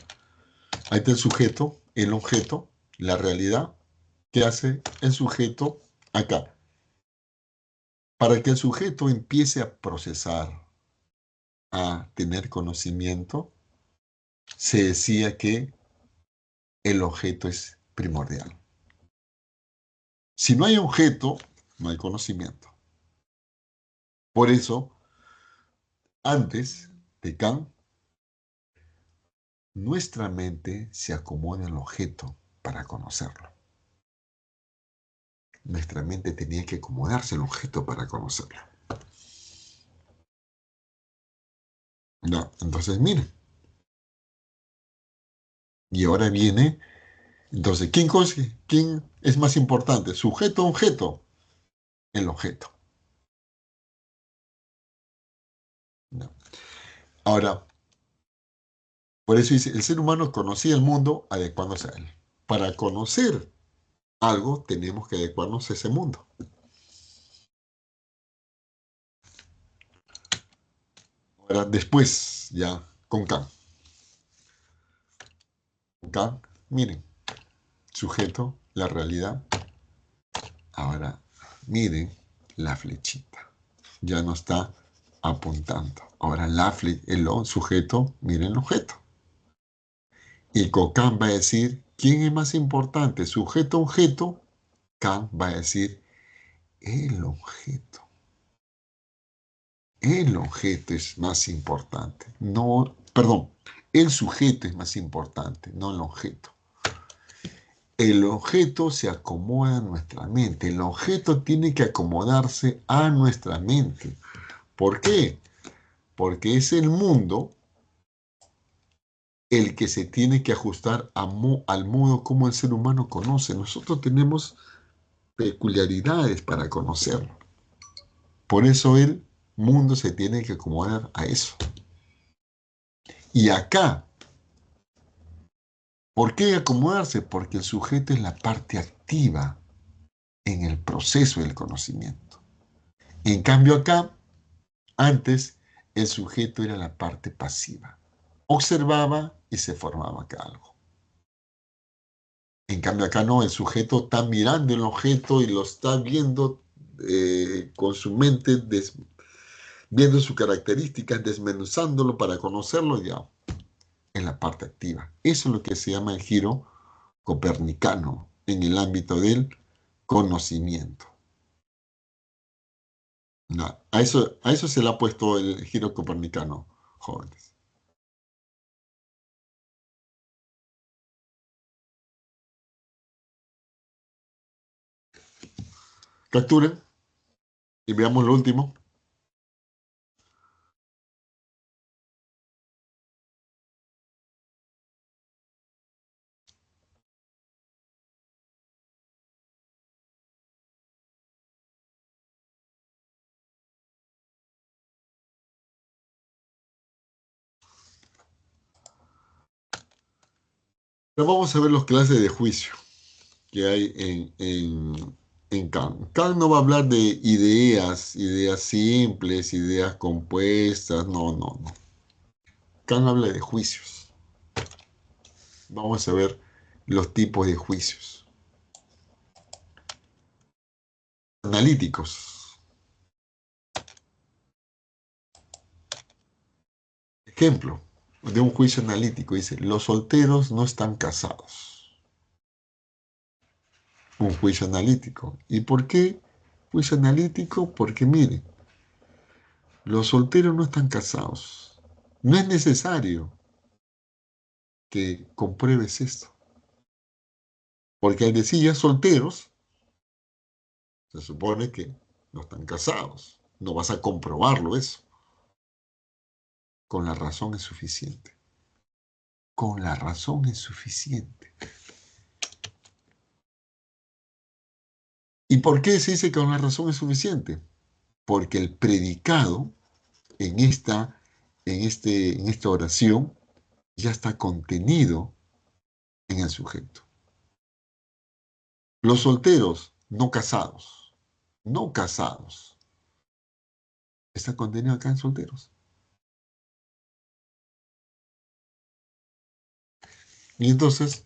Ahí está el sujeto, el objeto, la realidad. ¿Qué hace el sujeto acá? Para que el sujeto empiece a procesar, a tener conocimiento, se decía que el objeto es primordial. Si no hay objeto, no hay conocimiento. Por eso, antes de Kant, nuestra mente se acomoda al objeto para conocerlo. Nuestra mente tenía que acomodarse al objeto para conocerlo. No, entonces miren. Y ahora viene, entonces, ¿quién es más importante? ¿Sujeto o objeto? El objeto. No. Ahora, por eso dice, el ser humano conocía el mundo adecuándose a él. Para conocer algo, tenemos que adecuarnos a ese mundo. Ahora, después, ya, con Kant. Con Kant, miren, sujeto, la realidad. Ahora, miren la flechita. Ya no está apuntando. Ahora, el sujeto, miren el objeto. Y con Kant va a decir, ¿quién es más importante? Sujeto, objeto. Kant va a decir, el objeto. El objeto es más importante. No, perdón, el sujeto es más importante, no el objeto. El objeto se acomoda a nuestra mente. El objeto tiene que acomodarse a nuestra mente. ¿Por qué? Porque es el mundo el que se tiene que ajustar al modo como el ser humano conoce. Nosotros tenemos peculiaridades para conocerlo. Por eso el mundo se tiene que acomodar a eso. Y acá, ¿por qué acomodarse? Porque el sujeto es la parte activa en el proceso del conocimiento. En cambio acá, antes, el sujeto era la parte pasiva. Observaba y se formaba acá algo. En cambio acá no, el sujeto está mirando el objeto y lo está viendo con su mente, viendo sus características, desmenuzándolo para conocerlo ya en la parte activa. Eso es lo que se llama el giro copernicano en el ámbito del conocimiento. No, a eso se le ha puesto el giro copernicano, jóvenes. Capturen y veamos lo último. Pero vamos a ver las clases de juicio que hay en Kant. Kant no va a hablar de ideas simples, ideas compuestas, no. Kant habla de juicios. Vamos a ver los tipos de juicios. Analíticos. Ejemplo de un juicio analítico. Dice, los solteros no están casados. Un juicio analítico. ¿Y por qué juicio analítico? Porque miren, los solteros no están casados. No es necesario que compruebes esto. Porque al decir ya solteros, se supone que no están casados. No vas a comprobarlo eso. Con la razón es suficiente. Con la razón es suficiente. ¿Y por qué se dice que con la razón es suficiente? Porque el predicado en esta oración ya está contenido en el sujeto. Los solteros no casados, no casados, está contenido acá en solteros. Y entonces,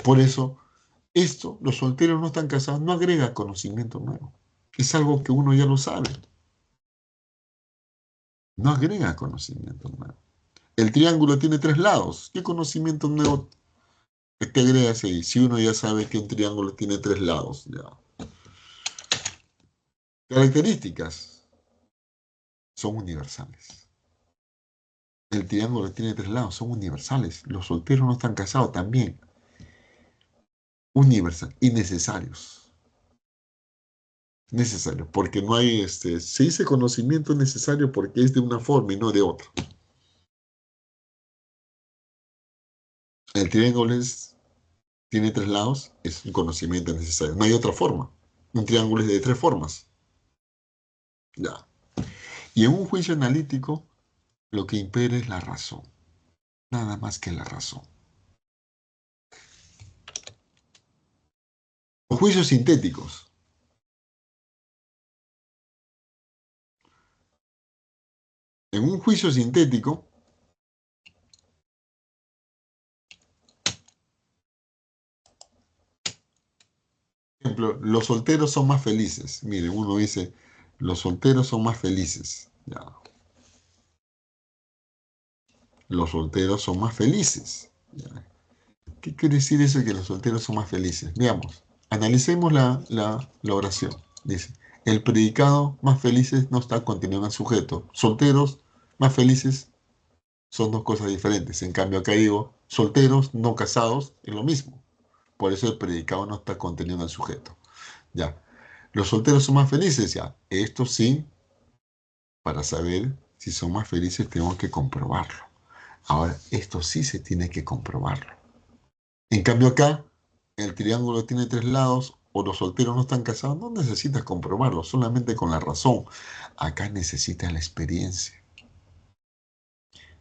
por eso, esto, los solteros no están casados, no agrega conocimiento nuevo. Es algo que uno ya lo sabe. No agrega conocimiento nuevo. El triángulo tiene 3 lados. ¿Qué conocimiento nuevo te agregas ahí? Si uno ya sabe que un triángulo tiene 3 lados. Ya. Características son universales. El triángulo tiene 3 lados, son universales. Los solteros no están casados también. Universal y necesarios. Necesarios, porque no hay, se dice conocimiento necesario porque es de una forma y no de otra. El triángulo tiene 3 lados, es un conocimiento necesario. No hay otra forma. Un triángulo es de 3 formas. Ya. Y en un juicio analítico, lo que impera es la razón. Nada más que la razón. Los juicios sintéticos. En un juicio sintético, por ejemplo, los solteros son más felices. Miren, uno dice, los solteros son más felices. Ya. Los solteros son más felices. Ya. ¿Qué quiere decir eso de que los solteros son más felices? Veamos, analicemos la oración. Dice, el predicado más felices no está contenido en el sujeto. Solteros más felices son 2 cosas diferentes. En cambio, acá digo, solteros no casados es lo mismo. Por eso el predicado no está contenido en el sujeto. Ya. Los solteros son más felices, ya. Esto sí, para saber si son más felices tengo que comprobarlo. Ahora, esto sí se tiene que comprobarlo. En cambio acá, el triángulo tiene 3 lados o los solteros no están casados, no necesitas comprobarlo, solamente con la razón. Acá necesitas la experiencia.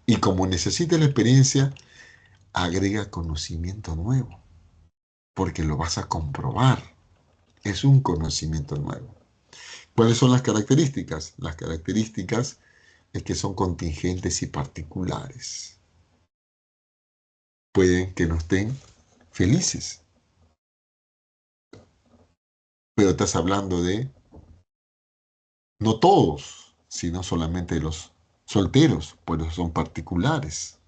Y como necesitas la experiencia, agrega conocimiento nuevo, porque lo vas a comprobar. Es un conocimiento nuevo. ¿Cuáles son las características? Las características es que son contingentes y particulares. Pueden que no estén felices, pero estás hablando de no todos, sino solamente de los solteros, por eso son particulares.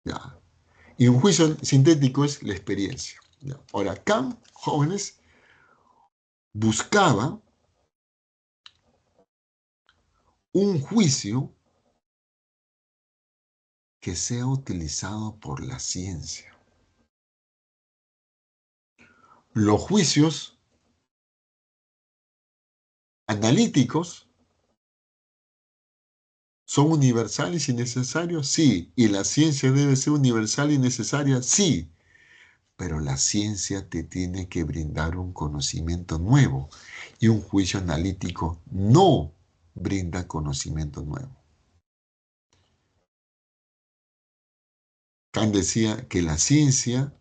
¿Ya? Y un juicio sintético es la experiencia. ¿Ya? Ahora, Kant, jóvenes, buscaba un juicio que sea utilizado por la ciencia. Los juicios analíticos son universales y necesarios, sí. Y la ciencia debe ser universal y necesaria, sí. Pero la ciencia te tiene que brindar un conocimiento nuevo y un juicio analítico no brinda conocimiento nuevo. Kant decía que la ciencia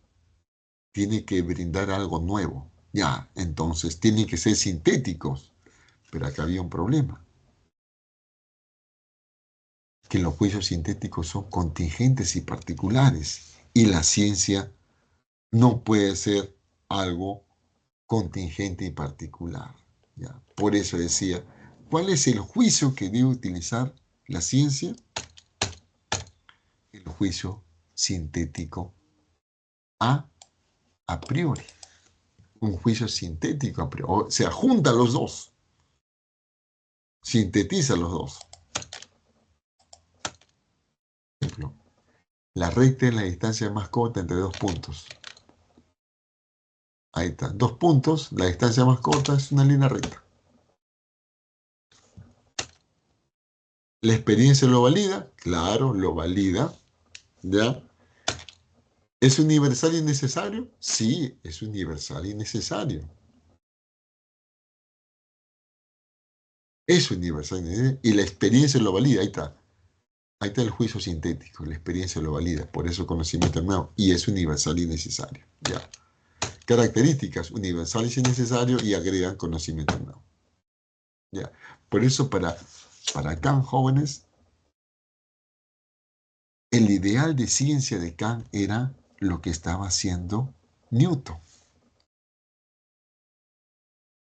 tiene que brindar algo nuevo. Ya, entonces tienen que ser sintéticos. Pero acá había un problema, que los juicios sintéticos son contingentes y particulares y la ciencia no puede ser algo contingente y particular. ¿Ya? Por eso decía, ¿cuál es el juicio que debe utilizar la ciencia? El juicio sintético a priori. Un juicio sintético a priori. O sea, junta los dos. Sintetiza los dos. Por ejemplo, la recta es la distancia más corta entre 2 puntos. Ahí está. 2 puntos, la distancia más corta es una línea recta. ¿La experiencia lo valida? Claro, lo valida. ¿Ya? ¿Es universal y necesario? Sí, es universal y necesario. Es universal y necesario. Y la experiencia lo valida. Ahí está. Ahí está el juicio sintético. La experiencia lo valida. Por eso conocimiento nuevo. Y es universal y necesario. Ya. Características universales y necesarios y agregan conocimiento nuevo. Ya. Por eso para Kant, jóvenes, el ideal de ciencia de Kant era lo que estaba haciendo Newton.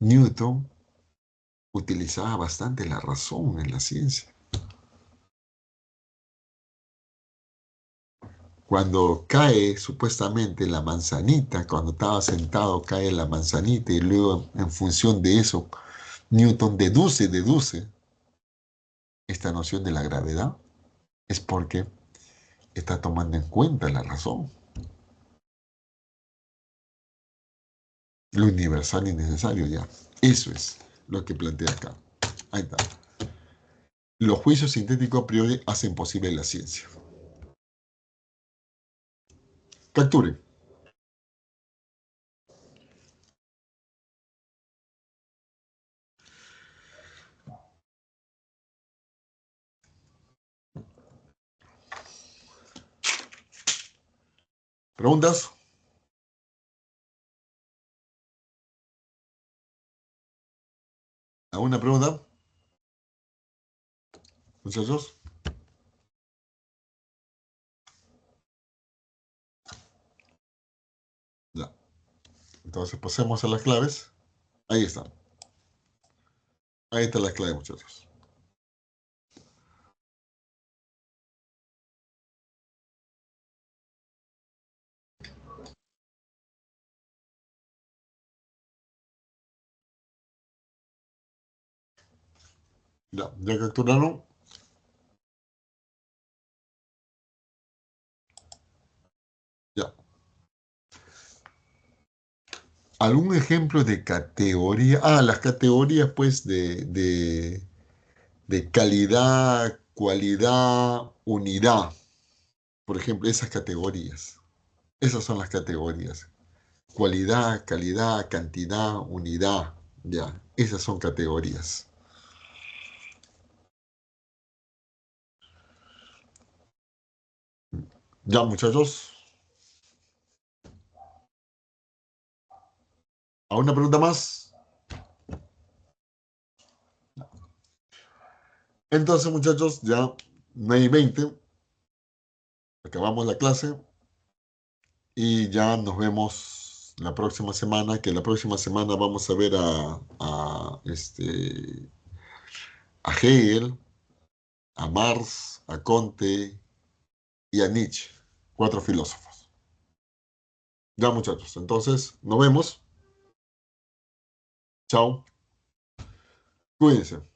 Newton utilizaba bastante la razón en la ciencia. Cuando cae supuestamente la manzanita, cuando estaba sentado cae la manzanita y luego en función de eso Newton deduce esta noción de la gravedad, es porque está tomando en cuenta la razón, lo universal y necesario ya. Eso es lo que plantea acá. Ahí está. Los juicios sintéticos a priori hacen posible la ciencia. Capture. ¿Preguntas? ¿Alguna pregunta? Muchachos. Ya. Entonces pasemos a las claves. Ahí están. Ahí está la clave, muchachos. Ya capturaron. Ya. ¿Algún ejemplo de categoría? Las categorías, pues, de calidad, cualidad, unidad. Por ejemplo, esas categorías. Esas son las categorías. Cualidad, calidad, cantidad, unidad. Ya, esas son categorías. Ya, muchachos. ¿A una pregunta más? Entonces, muchachos, ya 9:20. Acabamos la clase y ya nos vemos la próxima semana, que la próxima semana vamos a ver a Hegel, a Marx, a Comte y a Nietzsche, 4 filósofos. Ya, muchachos, entonces nos vemos. Chao. Cuídense.